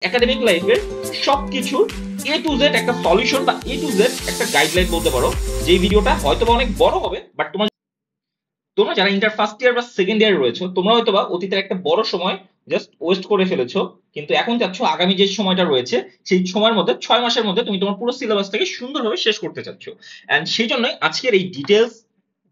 Academic লাইফের সবকিছুর এ to Z একটা সলিউশন বা এ টু জেড একটা গাইডলাইন বলতে পারো। যে ভিডিওটা হয়তো অনেক বড় হবে, বাট তোমরা তোমরা যারা ইন্টার ফার্স্ট ইয়ার বা সেকেন্ড ইয়ার রয়েছে, তোমরা হয়তো বা অতীতের একটা বড় সময় জাস্ট ওয়েস্ট করে ফেলেছো, কিন্তু এখন চাচ্ছ আগামী যে সময়টা রয়েছে সেই সময়ের মধ্যে 6 মাসের মধ্যে তুমি তোমার পুরো সিলেবাসটাকে সুন্দরভাবে শেষ করতে চাচ্ছ। এন্ড সেই জন্যই আজকের এই ডিটেলস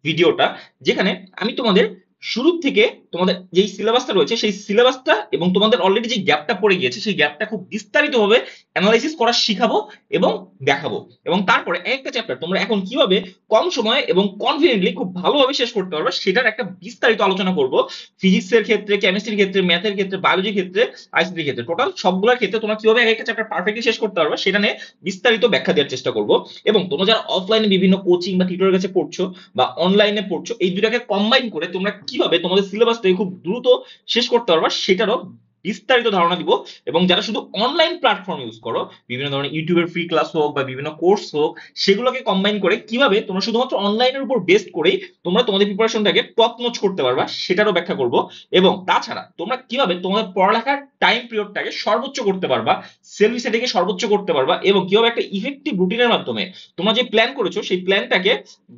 ভিডিওটা, যেখানে আমি তোমাদের শুরু থেকে তোমাদের যেই সিলেবাসটা রয়েছে সেই সিলেবাসটা এবং তোমাদের অলরেডি যে গ্যাপটা পড়ে গিয়েছে সেই গ্যাপটা খুব বিস্তারিতভাবে অ্যানালাইসিস করা শিখাবো এবং দেখাবো। এবং তারপরে একটা চ্যাপ্টার তোমরা এখন কিভাবে কম সময়ে এবং কনফিডেন্টলি খুব ভালোভাবে শেষ করতে পারবে সেটার একটা বিস্তারিত আলোচনা করব। ফিজিক্সের ক্ষেত্রে, কেমিস্ট্রির ক্ষেত্রে, ম্যাথের ক্ষেত্রে, বায়োলজির ক্ষেত্রে, আইসিটির ক্ষেত্রে, টোটাল সবগুলোর ক্ষেত্রে তোমরা কিভাবে একটা চ্যাপ্টার পারফেক্টলি শেষ করতে পারবে সেটা নিয়ে বিস্তারিত ব্যাখ্যা দেওয়ার চেষ্টা করব। এবং তোমরা যারা অফলাইনে বিভিন্ন কোচিং বা টিউটরের কাছে পড়ছো বা অনলাইনে পড়ছো, এই দুটাকে কম্বাইন করে তোমরা কিভাবে তোমাদের সিলেবাসটাকে খুব দ্রুত শেষ করতে পারবা সেটারও বিস্তারিত ধারণা দিব। এবং যারা শুধু অনলাইন প্ল্যাটফর্ম ইউজ করো, বিভিন্ন ধরনের ইউটিউবের ফ্রি ক্লাস হোক বা বিভিন্ন কোর্স হোক, সেগুলোকে কম্বাইন করে কিভাবে তোমরা শুধুমাত্র অনলাইনের উপর বেস্ট করেই তোমরা তোমাদের প্রিপারেশনটাকে টপ নচ করতে পারবা সেটারও ব্যাখ্যা করব। এবং তাছাড়া তোমরা কিভাবে তোমাদের পড়ালেখার টাইম পিরিয়ডটাকে সর্বোচ্চ করতে পারবা, সেলফ স্টাডিকে সর্বোচ্চ করতে পারবা, এবং কিভাবে একটা ইফেক্টিভ রুটিনের মাধ্যমে তোমরা যে প্ল্যান করেছো সেই প্ল্যানটাকে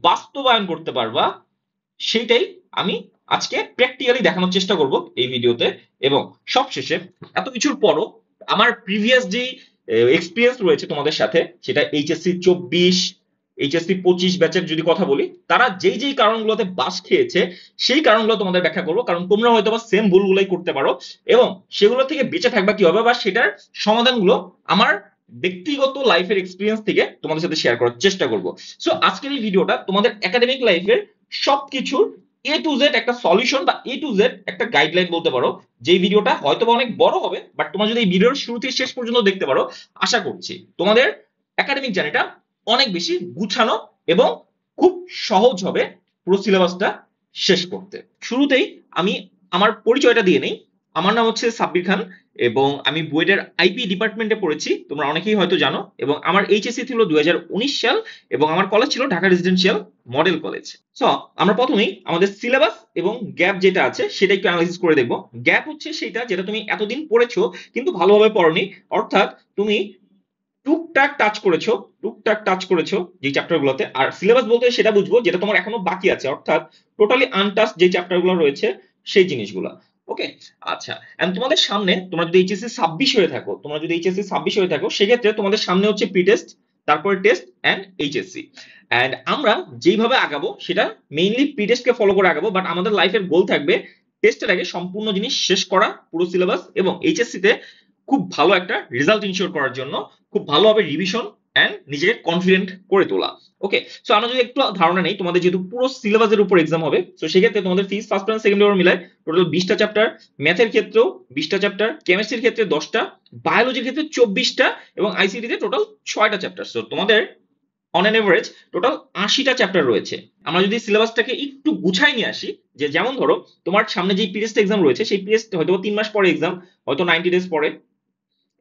বাস্তবায়ন করতে পারবা, সেইটাই আমি আজকে প্র্যাকটিক্যালি দেখানোর চেষ্টা করব এই ভিডিওতে। এবং সবশেষে এত কিছুর পরও আমার প্রিভিয়াস যে এক্সপিরিয়েন্স রয়েছে তোমাদের সাথে, সেটা এইচএসসি 24, এইচএসসি 25 ব্যাচের যদি কথা বলি, তারা যেই যেই কারণগুলোতে বাস খেয়েছে সেই কারণগুলো তোমাদের ব্যাখ্যা করবো, কারণ তোমরা হয়তো বা সেম ভুলগুলোই করতে পারো এবং সেগুলো থেকে বেঁচে থাকবা কিভাবে বা সেটার সমাধানগুলো আমার ব্যক্তিগত লাইফের এক্সপিরিয়েন্স থেকে তোমাদের সাথে শেয়ার করার চেষ্টা করব। সো আজকের এই ভিডিওটা তোমাদের একাডেমিক লাইফের সবকিছুর এ টু জেড একটা সলিউশন বা এ টু জেড একটা গাইডলাইন বলতে পারো। যে ভিডিওটা হয়তো অনেক বড় হবে, বাট তোমরা যদি এই ভিডিওর শুরু থেকে শেষ পর্যন্ত দেখতে পারো, আশা করছি তোমাদের একাডেমিক জার্নিটা অনেক বেশি গুছানো এবং খুব সহজ হবে পুরো সিলেবাসটা শেষ করতে। শুরুতেই আমি আমার পরিচয়টা দিয়ে নেই। আমার নাম হচ্ছে সাব্বির খান এবং আমি বুয়েটের আইপি ডিপার্টমেন্টে পড়েছি, তোমরা অনেকেই হয়তো জানো। এবং আমার এইচএসসি ছিল 2019 সাল এবং আমার কলেজ ছিল Dhaka residential model college. So আমরা প্রথমেই আমাদের সিলেবাস এবং গ্যাপ যেটা আছে সেটা একটু অ্যানালাইসিস করে দেখবো। গ্যাপ হচ্ছে সেটা যেটা তুমি এতদিন পড়েছো কিন্তু ভালোভাবে পড়োনি, অর্থাৎ তুমি টুকটাক টাচ করেছো যে চ্যাপ্টার গুলোতে। আর সিলেবাস বলতে সেটা বুঝবো যেটা তোমার এখনো বাকি আছে, অর্থাৎ টোটালি আনটাচ যে চ্যাপ্টার গুলো রয়েছে সেই জিনিসগুলো। ওকে, আচ্ছা। এন্ড তোমাদের সামনে, তোমরা যদি এইচএসসি 26 হয়ে থাকো, সেক্ষেত্রে তোমাদের সামনে হচ্ছে প্রি টেস্ট, তারপরে টেস্ট এন্ড এইচএসসি। এন্ড আমরা যেইভাবে আগাবো সেটা মেইনলি প্রি টেস্টকে ফলো করে আগাবো, বাট আমাদের লাইফের গোল থাকবে টেস্টের আগে সম্পূর্ণ জিনিস শেষ করা পুরো সিলেবাস, এবং এইচএসসি তে খুব ভালো একটা রেজাল্ট ইনশিওর করার জন্য খুব ভালোভাবে রিভিশন এন্ড নিজেকে কনফিডেন্ট করে তোলা। ওকে, সো আমরা যদি একটু ধারণা নেই, তোমাদের যেহেতু পুরো সিলেবাসের উপর এক্সাম হবে, তো সেক্ষেত্রে তোমাদের physics first and second year মিলায় টোটাল 20টা চ্যাপ্টার, ম্যাথের ক্ষেত্রেও 20টা চ্যাপ্টার, কেমিস্ট্রির ক্ষেত্রে 10টা, বায়োলজির ক্ষেত্রে 24টা এবং আইসিটি তে টোটাল 6টা চ্যাপ্টার। সো তোমাদের অন এন এভারেজ টোটাল 80টা চ্যাপ্টার রয়েছে। আমরা যদি সিলেবাসটাকে একটু গুছাই নিয়ে আসি, যে যেমন ধরো তোমার সামনে যে পিএসটি এক্সাম রয়েছে সেই পিএসটি হয়তো 3 মাস পরে এক্সাম, হয়তো 90 ডেজ পরে,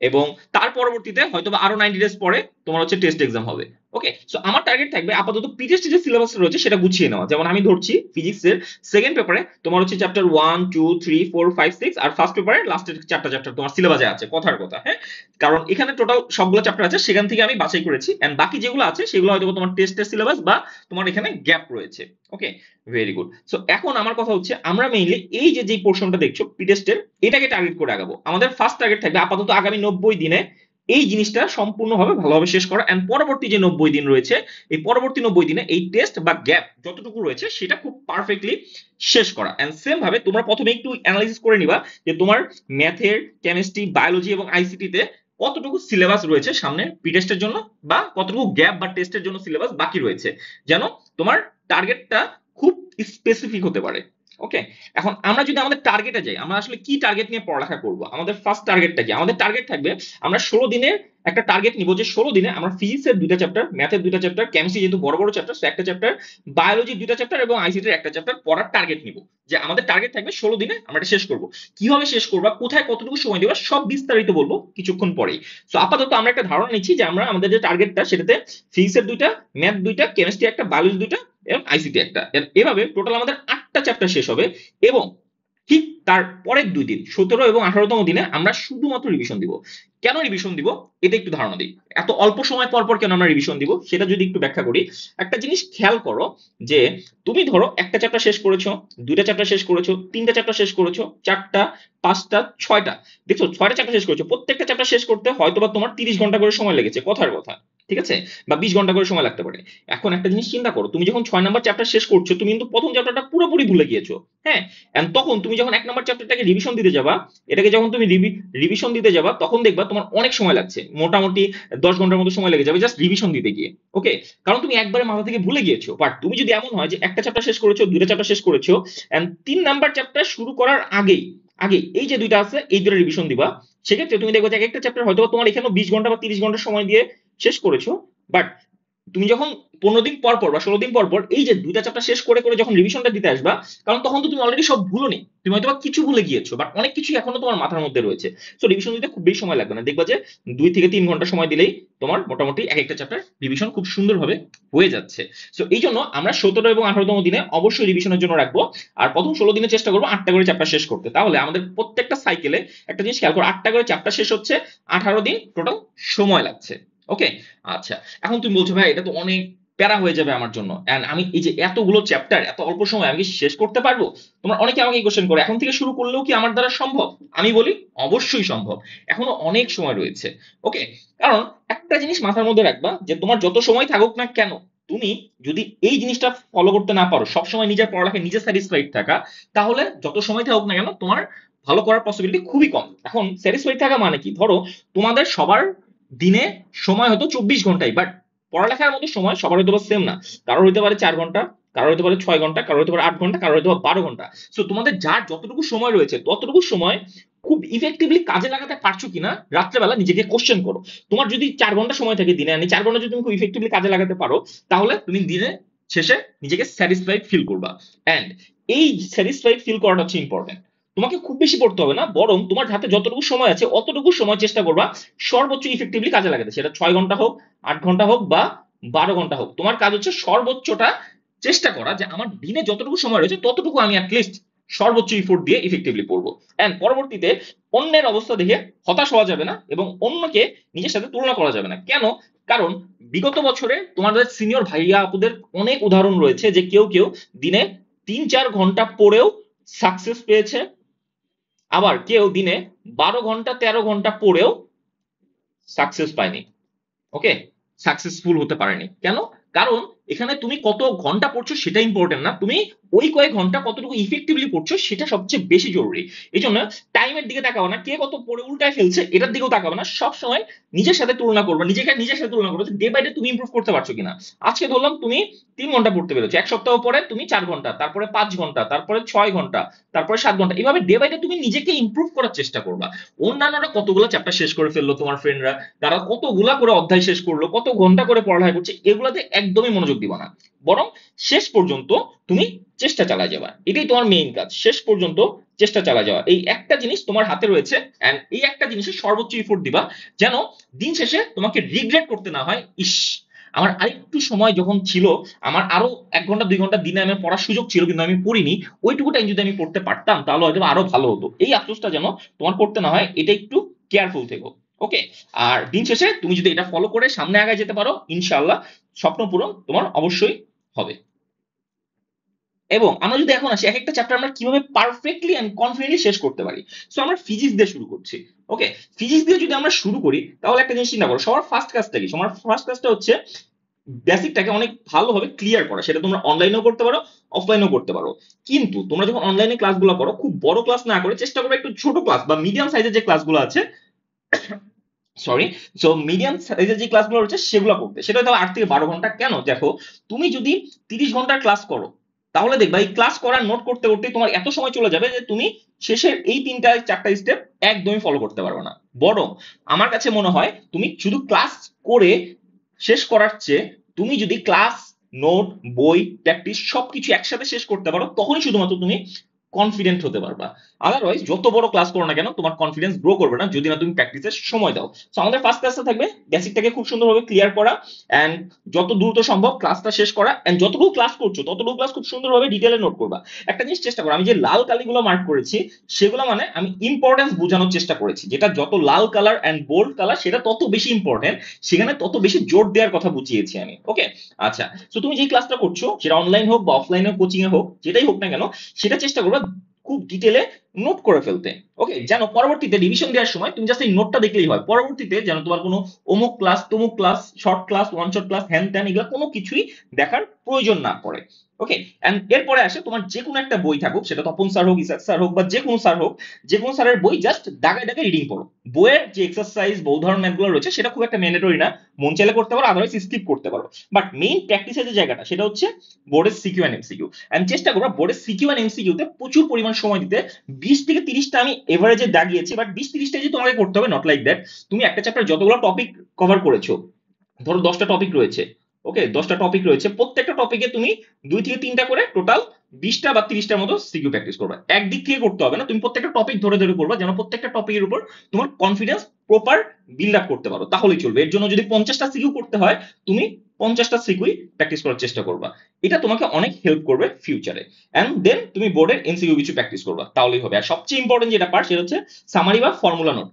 এবং তার পরবর্তীতে হয়তো আরো 90 ডেজ পরে তোমার হচ্ছে টেস্ট এক্সাম হবে। ওকে, সো আমার টার্গেট থাকবে আপাতত পিটিএসটি যে সিলেবাস রয়েছে সেটা গুছিয়ে নেওয়া। যেমন আমি ধরছি ফিজিক্সের সেকেন্ড পেপারে তোমার হচ্ছে চ্যাপ্টার 1 2 3 4 5 6, আর ফার্স্ট পেপারে লাস্টের 4টা চ্যাপ্টার তোমার সিলেবাসে আছে, কথার কথা। হ্যাঁ, কারণ এখানে টোটাল সবগুলো চ্যাপ্টার আছে, সেখান থেকে আমি বাছাই করেছি, এন্ড বাকি যেগুলো আছে সেগুলো হয়তো তোমার টেস্টের সিলেবাস বা তোমার এখানে গ্যাপ রয়েছে। ওকে, ভেরি গুড। সো এখন আমার কথা হচ্ছে আমরা মেইনলি এই যে পোর্শনটা দেখছো প্রি টেস্টের, এটাকে টার্গেট করে আগাবো। আমাদের ফার্স্ট টার্গেট থাকবে আপাতত আগামী 90 দিনে এই জিনিসটা সম্পূর্ণভাবে ভালোভাবে শেষ করা, এন্ড পরবর্তী যে 90 দিন রয়েছে এই পরবর্তী 90 দিনে এই টেস্ট বা গ্যাপ যতটুকু রয়েছে সেটা খুব পারফেক্টলি শেষ করা। এন্ড সেম ভাবে তোমরা প্রথমে একটু অ্যানালাইসিস করে নিবা যে তোমার ম্যাথের, কেমিস্ট্রি, বায়োলজি এবং আইসিটি তে কতটুকু সিলেবাস রয়েছে সামনে প্রি টেস্টের জন্য, বা কতটুকু গ্যাপ বা টেস্টের জন্য সিলেবাস বাকি রয়েছে, যেন তোমার টার্গেটটা খুব স্পেসিফিক হতে পারে। ওকে, এখন আমরা যদি আমাদের টার্গেটে যাই, আমরা আসলে কি টার্গেট নিয়ে পড়ালেখা করব, আমাদের ফার্স্ট টার্গেটটা কি? আমাদের টার্গেট থাকবে আমরা 16 দিনের একটা টার্গেট নিব, যে 16 দিনে আমরা ফিজিক্সের 2টা চ্যাপ্টার, ম্যাথের 2টা চ্যাপ্টার, কেমিস্ট্রি যেহেতু বড় বড় চ্যাপ্টার একটা চ্যাপ্টার, বায়োলজির 2টা চ্যাপ্টার এবং আইসিটির একটা চ্যাপ্টার পড়ার টার্গেট নিব। যে আমাদের টার্গেট থাকবে 16 দিনে আমরা এটা শেষ করব। কিভাবে শেষ করবা, কোথায় কতটুকু সময় দেবা, সব বিস্তারিত বলবো কিছুক্ষণ পরেই। সো আপাতত আমরা একটা ধারণা নিচ্ছি যে আমরা আমাদের যে টার্গেটটা সেটাতে ফিজিক্সের 2টা, ম্যাথ 2টা, কেমিস্ট্রি একটা, বায়োলজি 2টা এবং আইসিটি একটা, এভাবে টোটাল আমাদের 8টা চ্যাপ্টার শেষ হবে। এবং ঠিক তার পরের 2 দিন 17 এবং 18তম দিনে আমরা শুধুমাত্র রিভিশন দিব। কেন রিভিশন দিব এটা একটু ধারণা দিই। এত অল্প সময় পর পর কেন আমরা রিভিশন দিব সেটা যদি একটু ব্যাখ্যা করি। একটা জিনিস খেয়াল করো যে তুমি ধরো একটা চ্যাপ্টার শেষ করেছো, দুইটা চ্যাপ্টার শেষ করেছো, তিনটা চ্যাপ্টার শেষ করেছো, চারটা, পাঁচটা, ছয়টা, দেখছো ছয়টা চ্যাপ্টার শেষ করেছো, প্রত্যেকটা চ্যাপ্টার শেষ করতে হয়তো বা তোমার 30 ঘন্টা করে সময় লেগেছে, কথার কথা, ঠিক আছে, বা 20 ঘন্টা করে সময় লাগতে পারে। এখন একটা জিনিস চিন্তা করো, তুমি যখন 6 নম্বর চ্যাপ্টার শেষ করছো তুমি কিন্তু প্রথম চ্যাপ্টারটা পুরোপুরি ভুলে গিয়েছো। হ্যাঁ, এন্ড তখন তুমি যখন 1 নম্বর চ্যাপ্টারটাকে রিভিশন দিতে যাবা, এটাকে যখন তুমি রিভিশন দিতে যাবা তখন দেখবা তোমার অনেক সময় লাগছে, মোটামুটি 10 ঘন্টার মতো সময় লেগে যাবে জাস্ট রিভিশন দিতে গিয়ে। ওকে, কারণ তুমি একবারে মাথা থেকে ভুলে গিয়েছো। বাট তুমি যদি এমন হয় যে একটা চ্যাপ্টার শেষ করেছো, দুইটা চ্যাপ্টার শেষ করেছো, এন্ড 3 নম্বর চ্যাপ্টার শুরু করার আগেই আগে এই যে দুইটা আছে এই দুটো রিভিশন দিবা, সেক্ষেত্রে তুমি দেখবে যে একটা চ্যাপ্টার হয়তো তোমার এখানে 20 ঘন্টা বা 30 ঘন্টা সময় দিয়ে শেষ করেছো। বাট তুমি যখন 15 দিন পর পর বা 16 দিন পর পর এই যে দুইটা চ্যাপ্টার শেষ করে করে যখন রিভিশনটা দিতে আসবা, কারণ তখন তো তুমি অলরেডি সব ভুলোনি, তুমি হয়তো কিছু ভুলে গিয়েছো বাট অনেক কিছু এখনো তোমার মাথার মধ্যে রয়েছে। সো রিভিশন দিতে খুব বেশি সময় লাগবে না, দেখবা যে 2 থেকে 3 ঘন্টা সময় দিলেই তোমার মোটামুটি এক একটা চ্যাপ্টার রিভিশন খুব সুন্দরভাবে হয়ে যাচ্ছে। সো এই জন্য আমরা 17 এবং 18তম দিনে অবশ্যই রিভিশনের জন্য রাখবো। আর প্রথম 16 দিনে চেষ্টা করবো 8টা করে চ্যাপ্টার শেষ করতে। তাহলে আমাদের প্রত্যেকটা সাইকেলে একটা জিনিস খেয়াল করো, 8টা করে চ্যাপ্টার শেষ হচ্ছে, 18 দিন টোটাল সময় লাগছে। ওকে, আচ্ছা, এখন তুমি বলছো ভাই এটা তো অনেক প্যারা হয়ে যাবে আমার জন্য, এন্ড আমি এই যে এতগুলো চ্যাপ্টার এত অল্প সময় আমি কি শেষ করতে পারবো? তোমরা অনেকে আমাকে কোশ্চেন করো এখন থেকে শুরু করলেও কি আমার দ্বারা সম্ভব? আমি বলি অবশ্যই সম্ভব, এখনো অনেক সময় রয়েছে। ওকে, কারণ একটা জিনিস মাথার মধ্যে রাখবা যে তোমার যত সময় থাকুক না কেন, তুমি যদি এই জিনিসটা ফলো করতে না পারো, সবসময় নিজের পড়ালেখায় নিজে স্যাটিসফাইড থাকা, তাহলে যত সময় থাকুক না কেন তোমার ভালো করার পসিবিলিটি খুবই কম। এখন স্যাটিসফাইড থাকা মানে কি, ধরো তোমাদের সবার দিনে সময় হতো 24 ঘন্টাই, বাট পড়ালেখার মধ্যে সময় সবার হয়তো সেম না, কারোর হতে পারে 4 ঘন্টা, কারোর হতে পারে 6 ঘন্টা, কারোর হতে পারে 8 ঘন্টা, কারোর হতে পারে 12 ঘন্টা। সো তোমাদের যার যতটুকু সময় রয়েছে ততটুকু সময় খুব ইফেক্টিভলি কাজে লাগাতে পারছো কিনা রাত্রেবেলা নিজেকে কোশ্চেন করো। তোমার যদি 4 ঘন্টা সময় থাকে দিনে, 4 ঘন্টা যদি তুমি খুব ইফেক্টিভলি কাজে লাগাতে পারো, তাহলে তুমি দিনে শেষে নিজেকে স্যাটিসফাইড ফিল করবা। এন্ড এই স্যাটিসফাইড ফিল করাটা হচ্ছে ইম্পর্টেন্ট। তোমাকে খুব বেশি পড়তে হবে না, বরং তোমার হাতে যতটুকু সময় আছে অতটুকু সময় চেষ্টা করবা সর্বোচ্চ ইফেক্টিভলি কাজে লাগাতে। সেটা 6 ঘন্টা হোক, 8 ঘন্টা হোক বা 12 ঘন্টা হোক, তোমার কাজ হচ্ছে সর্বোচ্চটা চেষ্টা করা যে আমার দিনে যতটুকু সময় রয়েছে ততটুকু আমি অ্যাটলিস্ট সর্বোচ্চ ইফোর্ট দিয়ে ইফেক্টিভলি পড়বো। এন্ড পরবর্তীতে অন্যের অবস্থা দেখে হতাশ হওয়া যাবে না এবং অন্যকে নিজের সাথে তুলনা করা যাবে না। কেন? কারণ বিগত বছরে তোমাদের সিনিয়র ভাইয়া আপুদের অনেক উদাহরণ রয়েছে যে কেউ কেউ দিনে 3-4 ঘন্টা পড়েও সাকসেস পেয়েছে, আবার কেউ দিনে 12 ঘন্টা 13 ঘন্টা পড়েও সাকসেস পায়নি। ওকে, সাকসেসফুল হতে পারেনি। কেন? কারণ এখানে তুমি কত ঘন্টা পড়ছো সেটা ইম্পর্টেন্ট না, তুমি ওই কয়েক ঘন্টা কতটুকু ইফেক্টিভলি পড়ছো সেটা সবচেয়ে বেশি জরুরি। এই জন্য টাইমের দিকে তাকাবো না, কে কত পড়ে উল্টায় ফেলছে এটার দিকেও তাকাবো না, সবসময় নিজের সাথে তুলনা করবে, নিজেকে নিজের সাথে তুলনা করবে ডে বাই ডে তুমি ইমপ্রুভ করতে পারছো কিনা। আজকে ধরলাম তুমি 3 ঘন্টা পড়তে পেরেছো, এক সপ্তাহ পরে তুমি 4 ঘন্টা, তারপরে 5 ঘন্টা, তারপরে 6 ঘন্টা, তারপরে 7 ঘন্টা, এভাবে ডে বাই ডে তুমি নিজেকে ইমপ্রুভ করার চেষ্টা করবা। অন্যান্যরা কতগুলো চ্যাপ্টার শেষ করে ফেললো, তোমার ফ্রেন্ডরা তারা কতগুলা করে অধ্যায় শেষ করলো, কত ঘন্টা করে পড়ালেখা করছে, এগুলাতে একদমই মনোযোগ দিবা না, বরং শেষ পর্যন্ত তুমি চেষ্টা চালায় যাবা। এটাই তোমার মেইন কাজ, শেষ পর্যন্ত চেষ্টা চালায় যাওয়া। এই একটা জিনিস তোমার হাতে রয়েছে, এন্ড এই একটা জিনিসে সর্বোচ্চ এফোর্ট দিবা, যেন দিন শেষে তোমাকে রিগ্রেট করতে না হয়, ইস আমার আরেকটু সময় যখন ছিল, আমার আরো 1 ঘন্টা 2 ঘন্টা দিনে আমি পড়ার সুযোগ ছিল কিন্তু আমি পড়িনি, ওইটুকু টাইম যদি আমি পড়তে পারতাম তাহলে হয়তো আরো ভালো হতো। এই আফসোসটা যেন তোমার করতে না হয়, এটা একটু কেয়ারফুল থেকো। ওকে, আর দিন শেষে তুমি যদি এটা ফলো করে সামনে আগায় যেতে পারো, ইনশাআল্লাহ স্বপ্ন পূরণ তোমার অবশ্যই হবে। এবং আমরা যদি এখন আসি এক একটা চ্যাপ্টার আমরা কিভাবে পারফেক্টলি এন্ড কনফিডেন্টলি শেষ করতে পারি। সো আমরা ফিজিক্স দিয়ে শুরু করছি। ওকে, ফিজিক্স দিয়ে যদি আমরা শুরু করি তাহলে একটা জিনিস চিন্তা করো, সবার ফার্স্ট কাজটা কি? সবার ফার্স্ট কাজটা হচ্ছে বেসিকটাকে অনেক ভালোভাবে ক্লিয়ার করা। সেটা তোমরা অনলাইনেও করতে পারো, অফলাইনেও করতে পারো। কিন্তু তোমরা যখন অনলাইনে ক্লাসগুলো করো খুব বড় ক্লাস না করে চেষ্টা করবে একটু ছোট ক্লাস বা মিডিয়াম সাইজের যে ক্লাসগুলো আছে, সরি, সো মিডিয়াম সাইজের যে ক্লাসগুলো রয়েছে সেগুলো করতে। সেটা হয়তো 8 থেকে 12 ঘন্টা। কেন? দেখো, তুমি যদি 30 ঘন্টার ক্লাস করো তাহলে দেখবা এই ক্লাস করার নোট করতে করতে তোমার এত সময় চলে যাবে যে তুমি শেষের এই 3-4টা স্টেপ একদমই ফলো করতে পারবে না। বরং আমার কাছে মনে হয় তুমি শুধু ক্লাস করে শেষ করার চেয়ে তুমি যদি ক্লাস, নোট, বই, প্র্যাকটিস সবকিছু একসাথে শেষ করতে পারো তখনই শুধুমাত্র তুমি কনফিডেন্ট হতে পারবা। আদারওয়াইজ যত বড় ক্লাস করো না কেন তোমার কনফিডেন্স গ্রো করবে না যদি না তুমি প্র্যাকটিসের সময় দাও। তো আমাদের ফার্স্ট ক্লাসে থাকবে বেসিকটাকে খুব সুন্দরভাবে ক্লিয়ার করা এন্ড যত দ্রুত সম্ভব ক্লাসটা শেষ করা এন্ড যতটুকু ক্লাস করছো ততটুকু ক্লাস খুব সুন্দরভাবে ডিটেইলে নোট করবা। একটা জিনিস চেষ্টা করো, আমি যে লাল কালিগুলো মার্ক করেছি সেগুলো মানে আমি ইম্পর্টেন্স বোঝানোর চেষ্টা করেছি, যেটা যত লাল কালার এন্ড বোল্ড কালার সেটা তত বেশি ইম্পর্টেন্ট, সেখানে তত বেশি জোর দেওয়ার কথা বুঝিয়েছি আমি। ওকে, আচ্ছা, তো তুমি যে ক্লাসটা করছো সেটা অনলাইন হোক বা অফলাইনে কোচিং এ হোক যেটাই হোক না কেন সেটা চেষ্টা করবে খুব ডিটেলে নোট করে ফেলতে। ওকে, যেন পরবর্তীতে রিভিশন দেওয়ার সময় তুমি জাস্ট এই নোটটা দেখলেই হয়, পরবর্তীতে যেন তোমার কোনো অমুক ক্লাস তমুক class short class one short class হ্যান ত্যান এগুলো কোনো কিছুই দেখার প্রয়োজন না পড়ে। ওকে, এন্ড এরপরে আসে তোমার যে কোনো একটা বই থাকুক, সেটা তপন স্যার হোক, ইসাক স্যার হোক বা যে কোনো স্যার হোক, যে কোনো স্যারের বই জাস্ট দাগায় দাগায় রিডিং পড়ো। বইয়ের যে এক্সারসাইজ বা উদাহরণ ম্যাথগুলো রয়েছে সেটা খুব একটা ম্যান্ডেটরি না, মন চাইলে করতে পারো, আদারওয়াইজ স্কিপ করতে পারো। বাট মেইন প্র্যাকটিসের যে জায়গাটা সেটা হচ্ছে বোর্ডের সিকিউ এন্ড এমসিকিউ। এন্ড চেষ্টা করবা বোর্ডের সিকিউ এন্ড এমসিকিউ তে প্রচুর পরিমাণ সময় দিতে। 20 থেকে 30টা আমি এভারেজে দাগিয়েছি, বাট 20-30টা যে তোমাকে করতে হবে নট লাইক দ্যাট। তুমি একটা চ্যাপ্টার যতগুলো টপিক কভার করেছো, ধরো 10টা টপিক রয়েছে, ওকে 10টা টপিক রয়েছে, প্রত্যেকটা টপিকে তুমি 2 থেকে 3টা করে টোটাল 20টা বা 30টার মতো সিকিউ প্র্যাকটিস করবে। একদিক থেকে করতে হবে না, তুমি প্রত্যেকটা টপিক ধরে ধরে করবে, যেন প্রত্যেকটা টপিকের উপর তোমার কনফিডেন্স প্রপার বিল্ড আপ করতে পারো, তাহলেই চলবে। এর জন্য যদি 50টা সিকিউ করতে হয় তুমি 50টা সিকিউই প্র্যাকটিস করার চেষ্টা করবা, এটা তোমাকে অনেক হেল্প করবে ফিউচারে। এন্ড দেন তুমি বোর্ডের এমসিকিউ কিছু প্র্যাকটিস করবা, তাহলেই হবে। আর সবচেয়ে ইম্পর্টেন্ট যেটা পার্ট সেটা হচ্ছে সামারি বা ফর্মুলা নোট।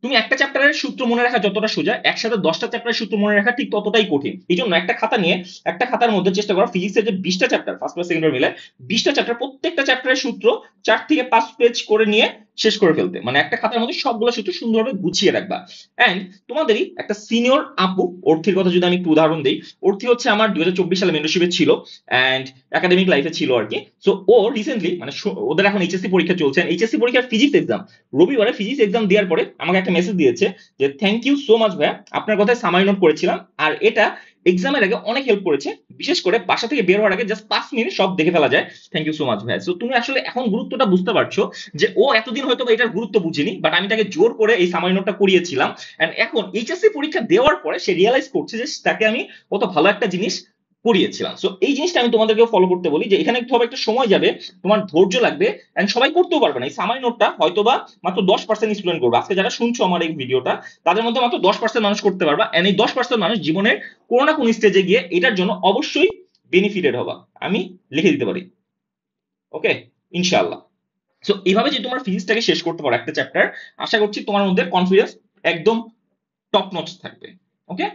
তুমি একটা চ্যাপ্টারের সূত্র মনে রাখা যতটা সোজা, একসাথে 10টা চ্যাপ্টারের সূত্র মনে রাখা ঠিক ততটাই কঠিন। এই জন্য একটা খাতা নিয়ে একটা খাতার মধ্যে চেষ্টা করো ফিজিক্সের যে 20টা চ্যাপ্টার ফার্স্ট বা সেকেন্ড মিলে 20টা চ্যাপ্টার প্রত্যেকটা চ্যাপ্টারের সূত্র 4 থেকে 5 পেজ করে নিয়ে শেষ করে ফেলতে, মানে একটা খাতার মধ্যে সবগুলো সূত্র সুন্দরভাবে গুছিয়ে রাখবা। এন্ড তোমাদেরই একটা সিনিয়র আপু, অর্থির কথা যদি আমি একটু উদাহরণ দিই, অর্থি হচ্ছে আমার 2024 সালে মেন্টরশিপে ছিল এন্ড একাডেমিক লাইফে ছিল আর কি। সো ও রিসেন্টলি মানে ওদের এখন এইচএসসি পরীক্ষা চলছে, এইচএসসি পরীক্ষার ফিজিক্স এক্সাম, রবিবারে ফিজিক্স এক্সাম দেওয়ার পরে আমাকে একটা মেসেজ দিয়েছে যে থ্যাংক ইউ সো মাচ ভাইয়া, আপনার কথায় সামারি নোট করেছিলাম আর এটা এক্সামের আগে অনেক হেল্প করেছে, বিশেষ করে বাসা থেকে বের হওয়ার আগে জাস্ট 5 মিনিট সব দেখে ফেলা যায়। থ্যাংক ইউ সো মাচ ভাইয়া। সো তুমি আসলে এখন গুরুত্বটা বুঝতে পারছো যে ও এতদিন হয়তো এটার গুরুত্ব বুঝিনি, বাট আমি তাকে জোর করে এই সামারি নোটটা করিয়েছিলাম। এন্ড এখন এইচএসসি পরীক্ষা দেওয়ার পরে সে রিয়েলাইজ করছে যে তাকে আমি কত ভালো একটা জিনিস করিয়েছিলাম। সো এই জিনিসটা আমি তোমাদেরকে ফলো করতে বলি যে এখানে একটু হবে, একটা সময় যাবে, তোমার ধৈর্য লাগবে এন্ড সবাই করতেও পারবে না। এই সামারি নোটটা হয়তোবা মাত্র 10% স্টুডেন্ট করবে। আজকে যারা শুনছো আমার এই ভিডিওটা তাদের মধ্যে মাত্র 10% মানুষ করতে পারবা, এন্ড এই 10% মানুষ জীবনের কোনো না কোনো স্টেজে গিয়ে এটার জন্য অবশ্যই বেনিফিটেড হবা, আমি লিখে দিতে পারি। ওকে, ইনশাআল্লাহ। সো এইভাবে যদি তোমার ফিজিক্সটাকে শেষ করতে পারো একটা চ্যাপ্টার, আশা করছি তোমার মধ্যে কনফিডেন্স একদম টপ নচ থাকবে। ওকে,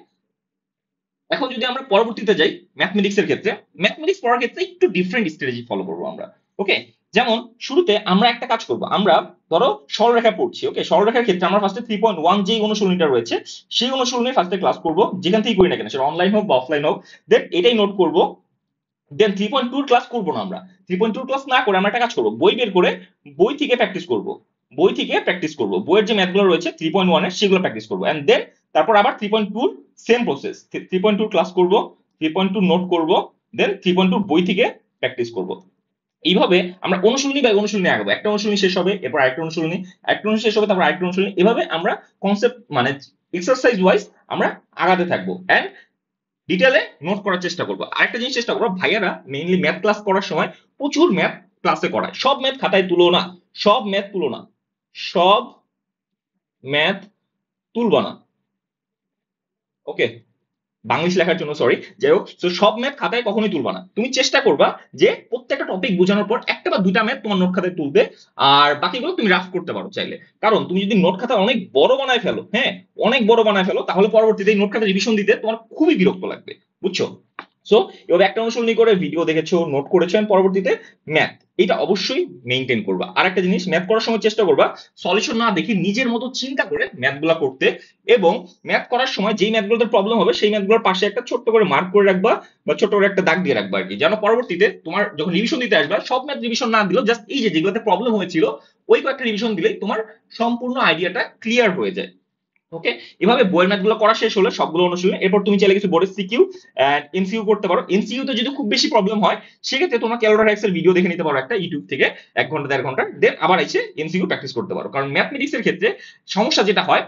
এখন যদি আমরা পরবর্তীতে যাই ম্যাথমেটিক্স এর ক্ষেত্রে, ম্যাথমেটিক্স পড়ার ক্ষেত্রে একটু ডিফারেন্ট স্ট্র্যাটেজি ফলো করবো আমরা। ওকে, যেমন শুরুতে আমরা একটা কাজ করব, আমরা ধরো সরলরেখা পড়ছি। ওকে, সরলরেখার ক্ষেত্রে আমরা ফার্স্টে 3.1 যেই অনুশীলনীটা রয়েছে সেই অনুশীলনী ফার্স্টে ক্লাস করব, যেখান থেকে করি না কেন সেটা অনলাইন হোক বা অফলাইন হোক, দেন এটাই নোট করব। দেন 3.2 ক্লাস করবো না, আমরা 3.2 ক্লাস না করে আমরা একটা কাজ করবো, বই বের করে বই থেকে প্র্যাকটিস করব, বই থেকে প্র্যাকটিস করব, বইয়ের যে ম্যাথগুলো রয়েছে 3.1 এর সেগুলো প্র্যাকটিস করবো। এন্ড দেন তারপর আবার 3.2 সেম প্রসেস, 3.2 ক্লাস করব, 3.2 নোট করব, দেন 3.2 বই থেকে প্র্যাকটিস করব। এইভাবে আমরা অনুশীলনী বাই অনুশীলনী আগাবো, একটা অনুশীলনী শেষ হবে এরপর আরেকটা অনুশীলনী, একটা অনুশীলনী শেষ হবে তারপর আরেকটা অনুশীলনী, এভাবে আমরা কনসেপ্ট মানে এক্সারসাইজ ওয়াইজ আমরা আগাতে থাকবো এন্ড ডিটেলে নোট করার চেষ্টা করবো। আরেকটা জিনিস চেষ্টা করবো, ভাইয়ারা মেইনলি ম্যাথ ক্লাস করার সময় প্রচুর ম্যাথ ক্লাসে করায়, সব ম্যাথ খাতায় তুলো না, সব ম্যাথ তুলো না, সব ম্যাথ তুলবা না। ওকে, বাংলিশ লেখার জন্য সরি, যাই হোক। তো সব ম্যাথ খাতায় কখনোই তুলবা না, তুমি চেষ্টা করবা যে প্রত্যেকটা টপিক বোঝানোর পর একটা বা দুইটা ম্যাথ তোমার নোট খাতায় তুলবে, আর বাকিগুলো তুমি রাফ করতে পারো চাইলে। কারণ তুমি যদি নোট খাতা অনেক বড় বানায় ফেলো, হ্যাঁ অনেক বড় বানায় ফেলো, তাহলে পরবর্তীতে এই নোট খাতা রিভিশন দিতে তোমার খুবই বিরক্ত লাগবে, বুঝছো? সো এভাবে একটা অনুশীলনী করে ভিডিও দেখেছো, নোট করেছো, পরবর্তীতে ম্যাথ এটা অবশ্যই মেইনটেইন করবা। আর একটা জিনিস, ম্যাথ করার সময় চেষ্টা করবা সলিউশন না দেখে নিজের মতো চিন্তা করে ম্যাথগুলা করতে, এবং ম্যাথ করার সময় যেই ম্যাথগুলোতে প্রবলেম হবে সেই ম্যাথগুলোর পাশে একটা ছোট্ট করে মার্ক করে রাখবা বা ছোট করে একটা দাগ দিয়ে রাখবা আর কি, যেন পরবর্তীতে তোমার যখন রিভিশন দিতে আসবা সব ম্যাথ রিভিশন না দিলেও জাস্ট এই যে যেগুলোতে প্রবলেম হয়েছিল ওই কয়েকটা রিভিশন দিলেই তোমার সম্পূর্ণ আইডিয়াটা ক্লিয়ার হয়ে যায়। ওকে, এভাবে বইয়ের ম্যাথগুলো করা শেষ হলো সবগুলো অনুশীলন, এরপর তুমি চাইলে কিছু বোর্ডের সিকিউ এন্ড এমসিকিউ করতে পারো। এমসিকিউ তে যদি খুব বেশি প্রবলেম হয় সেক্ষেত্রে তোমার ক্যালোরাইক্স এর ভিডিও দেখে নিতে পারো একটা ইউটিউব থেকে 1 ঘন্টা 1.5 ঘন্টা, দেন আবার এসে এমসিকিউ প্র্যাকটিস করতে পারো। কারণ ম্যাথমেটিক্স এর ক্ষেত্রে সমস্যা যেটা হয়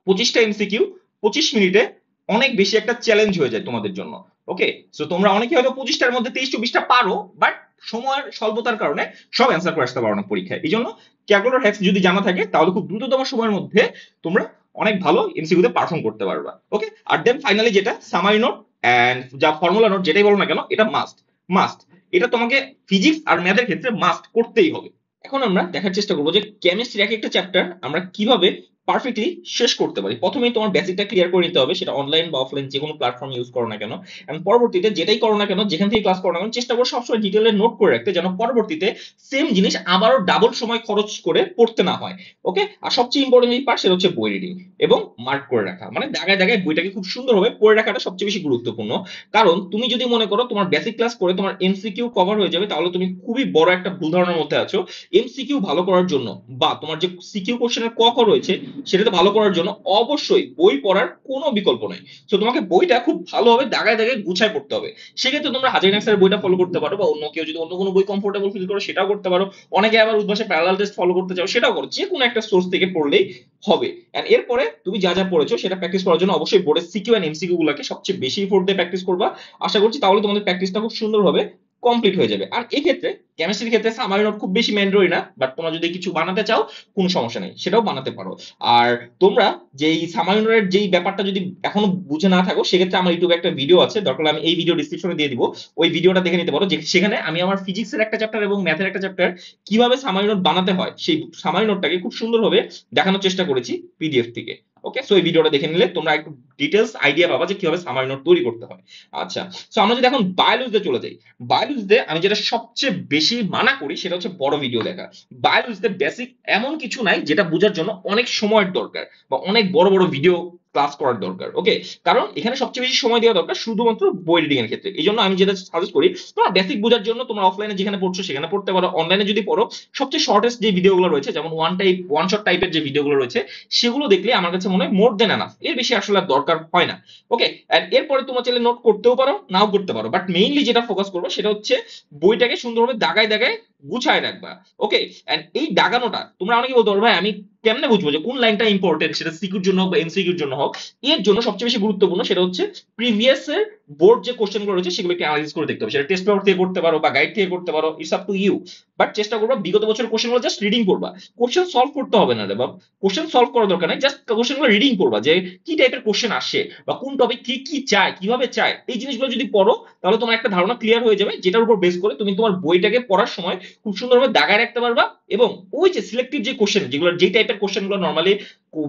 25টা এমসিকিউ 25 মিনিটে অনেক বেশি একটা চ্যালেঞ্জ হয়ে যায় তোমাদের জন্য। ওকে, সো তোমরা অনেকে হয়তো 25টার মধ্যে 23-24টা পারো, বাট সময়ের স্বল্পতার কারণে সব অ্যান্সার করে আসতে পারো না পরীক্ষায়। এই জন্য ক্যালকুলেটর হ্যাক্স যদি জানা থাকে তাহলে খুব দ্রুততম সময়ের মধ্যে তোমরা অনেক ভালো এমসিকিউতে পারফর্ম করতে পারবা। ওকে, আর দেন ফাইনালি যেটা সামারি নোট এন্ড যা ফর্মুলা নোট যেটাই বলো না কেন, এটা মাস্ট মাস্ট। এটা তোমাকে ফিজিক্স আর ম্যাথের ক্ষেত্রে মাস্ট করতেই হবে। এখন আমরা দেখার চেষ্টা করবো যে কেমিস্ট্রির এক একটা চ্যাপ্টার আমরা কিভাবে পারফেক্টলি শেষ করতে পারি। প্রথমেই তোমার বেসিকটা ক্লিয়ার করে নিতে হবে, সেটা অনলাইন বা অফলাইন যে কোনো প্ল্যাটফর্ম ইউজ করো না কেন। এবং পরবর্তীতে যেটাই করো না কেন, যেখান থেকে ক্লাস করো না কেন, চেষ্টা করো সবসময় ডিটেলে নোট করে রাখতে, যেন পরবর্তীতে সেম জিনিস আবারও ডাবল সময় খরচ করে পড়তে না হয়। ওকে, আর সবচেয়ে ইম্পর্টেন্ট এই পার্ট সেটা হচ্ছে বই রিডিং এবং মার্ক করে রাখা, মানে দাগায় দাগায় বইটাকে খুব সুন্দরভাবে পড়ে রাখাটা সবচেয়ে বেশি গুরুত্বপূর্ণ। কারণ তুমি যদি মনে করো তোমার বেসিক ক্লাস করে তোমার এমসিকিউ কভার হয়ে যাবে, তাহলে তুমি খুবই বড় একটা ভুল ধারণার মধ্যে আছো। এমসিকিউ ভালো করার জন্য বা তোমার যে সিকিউ কোশ্চেনের ক খ রয়েছে সেটাতে ভালো করার জন্য অবশ্যই বই পড়ার কোনো বিকল্প নেই। তো তোমাকে বইটা খুব ভালোভাবে দাগায় দাগায় গুছায় পড়তে হবে। সেক্ষেত্রে তোমরা হাজারি নাক্সারের বইটা ফলো করতে পারো, বা অন্য কেউ যদি অন্য কোনো বই কমফোর্টেবল ফিল করো সেটাও করতে পারো। অনেকে আবার উদ্ভাসে প্যারালাল টেস্ট ফলো করতে চাও, সেটাও করো। যে কোনো একটা সোর্স থেকে পড়লেই হবে। এন্ড এরপরে তুমি যা যা পড়েছো সেটা প্র্যাকটিস করার জন্য অবশ্যই বোর্ডের সিকিউ এন্ড এমসিকিউ গুলোকে সবচেয়ে বেশি এফোর্ট দিয়ে প্র্যাকটিস করবা। আশা করছি তাহলে তোমাদের প্র্যাকটিসটা খুব সুন্দরভাবে কমপ্লিট হয়ে যাবে। আর এই ক্ষেত্রে কেমিস্ট্রির ক্ষেত্রে সামারি নোট খুব বেশি ম্যান্ডেটরি না, বাট তোমরা যদি কিছু বানাতে চাও কোনো সমস্যা নেই, সেটাও বানাতে পারো। আর তোমরা যেই সামারি নোটের যেই ব্যাপারটা যদি এখনো বুঝে না থাকো, সেক্ষেত্রে আমার ইউটিউবে একটা ভিডিও আছে, দরকার হলে আমি এই ভিডিও ডিসক্রিপশনে দিয়ে দিব, ওই ভিডিওটা দেখে নিতে পারো। সেখানে আমি আমার ফিজিক্সের একটা চ্যাপ্টার এবং ম্যাথের একটা চ্যাপ্টার কিভাবে সামারি নোট বানাতে হয় সেই সামারি নোটটাকে খুব সুন্দরভাবে দেখানোর চেষ্টা করেছি পিডিএফ থেকে। ওকে, সো এই ভিডিওটা দেখে নিলে তোমরা একটু ডিটেলস আইডিয়া পাবা যে কিভাবে সামারি নোট তৈরি করতে হয়। আচ্ছা, সো আমরা যদি এখন বায়োলজিতে চলে যাই, বায়োলজিতে আমি যেটা সবচেয়ে বেশি মানা করি সেটা হচ্ছে বড় ভিডিও দেখা। বায়োলজিতে বেসিক এমন কিছু নাই যেটা বোঝার জন্য অনেক সময়ের দরকার বা অনেক বড় বড় ভিডিও ক্লাস করার দরকার। ওকে, কারণ এখানে সবচেয়ে বেশি সময় দেওয়া দরকার শুধুমাত্র বই রিডিং এর ক্ষেত্রে। এই জন্য আমি যেটা সাজেস্ট করি, তোমার বেসিক বোঝার জন্য তোমরা অফলাইনে যেখানে পড়ছো সেখানে পড়তে পারো। অনলাইনে যদি পড়ো, সবচেয়ে শর্টেস্ট যে ভিডিওগুলো রয়েছে, যেমন ওয়ান শট টাইপের যে ভিডিওগুলো রয়েছে, সেগুলো দেখলে আমার কাছে মনে হয় মোর দেন এনাফ, এর বেশি আসলে আর দরকার হয় না। ওকে, এন্ড এরপরে তোমরা চাইলে নোট করতেও পারো, নাও করতে পারো, বাট মেইনলি যেটা ফোকাস করবো সেটা হচ্ছে বইটাকে সুন্দরভাবে দাগায় দাগায় গুছায় রাখবা। ওকে, এন্ড এই দাগানোটা তোমরা অনেকে বলতে পারো ভাই আমি কেমনে বুঝবো যে কোন লাইনটা ইম্পর্টেন্ট, সেটা সিকিউর জন্য হোক বা এমসিকিউর জন্য হোক। এর জন্য সবচেয়ে বেশি গুরুত্বপূর্ণ সেটা হচ্ছে প্রিভিয়াস এর বোর্ড যে কোশ্চেন গুলো রয়েছে সেগুলো একটু অ্যানালাইসিস করে দেখতে হবে। সেটা টেস্ট পেপার থেকে করতে পারো বা গাইড থেকে করতে পারো, it's up to you. But চেষ্টা করবা বিগত বছরের কোশ্চেন গুলো জাস্ট রিডিং করবা। কোশ্চেন সলভ করতে হবে না রে বাবা, কোশ্চেন সলভ করার দরকার নেই, জাস্ট কোশ্চেন গুলো রিডিং করবা যে কি টাইপের কোশ্চেন আসে বা কোন টপিক কি কি চায়, কিভাবে চায়। এই জিনিসগুলো যদি পড়ো তাহলে তোমার একটা ধারণা ক্লিয়ার হয়ে যাবে, যেটার উপর বেস করে তুমি তোমার বইটাকে পড়ার সময় খুব সুন্দরভাবে দাগায় রাখতে পারবা। এবং ওই যে সিলেক্টিভ যে কোশ্চেন, যেগুলো যে টাইপের কোশ্চেন গুলো নর্মালি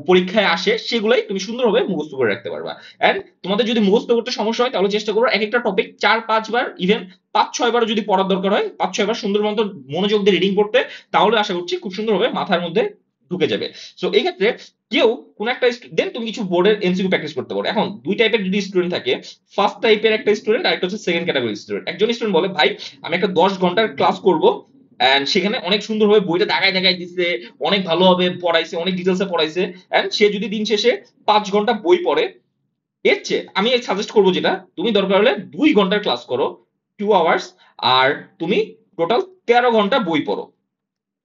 পরীক্ষায় আসে, সেগুলোই তুমি সুন্দরভাবে মুখস্থ করে রাখতে পারবা। এন্ড তোমাদের যদি মুখস্থ করতে সমস্যা হয় তাহলে চেষ্টা করো এক একটা টপিক 4-5 বার, ইভেন 5-6 বারও যদি পড়ার দরকার হয় 5-6 বার সুন্দর মতো মনোযোগ দিয়ে রিডিং করতে, তাহলে আশা করছি খুব সুন্দরভাবে মাথার মধ্যে ঢুকে যাবে। সো এই ক্ষেত্রে কেউ কোন একটা দেন তুমি কিছু বোর্ডের এমসিকিউ প্র্যাকটিস করতে পারো। এখন দুই টাইপের যদি স্টুডেন্ট থাকে, ফার্স্ট টাইপের একটা স্টুডেন্ট আর একটা হচ্ছে সেকেন্ড ক্যাটাগরি স্টুডেন্ট। একজন স্টুডেন্ট বলে ভাই আমি একটা 10 ঘন্টার ক্লাস করব, এন্ড সেখানে অনেক সুন্দরভাবে বইটা দাগায় দাগায় দিচ্ছে, অনেক ভালোভাবে পড়াইছে, অনেক ডিটেলসে পড়াইছে, এন্ড সে যদি দিন শেষে 5 ঘন্টা বই পড়ে, এর চেয়ে আমি সাজেস্ট করবো যেটা, তুমি দরকার হলে 2 ঘন্টার ক্লাস করো, 2 আওয়ার্স, আর তুমি টোটাল 13 ঘন্টা বই পড়ো,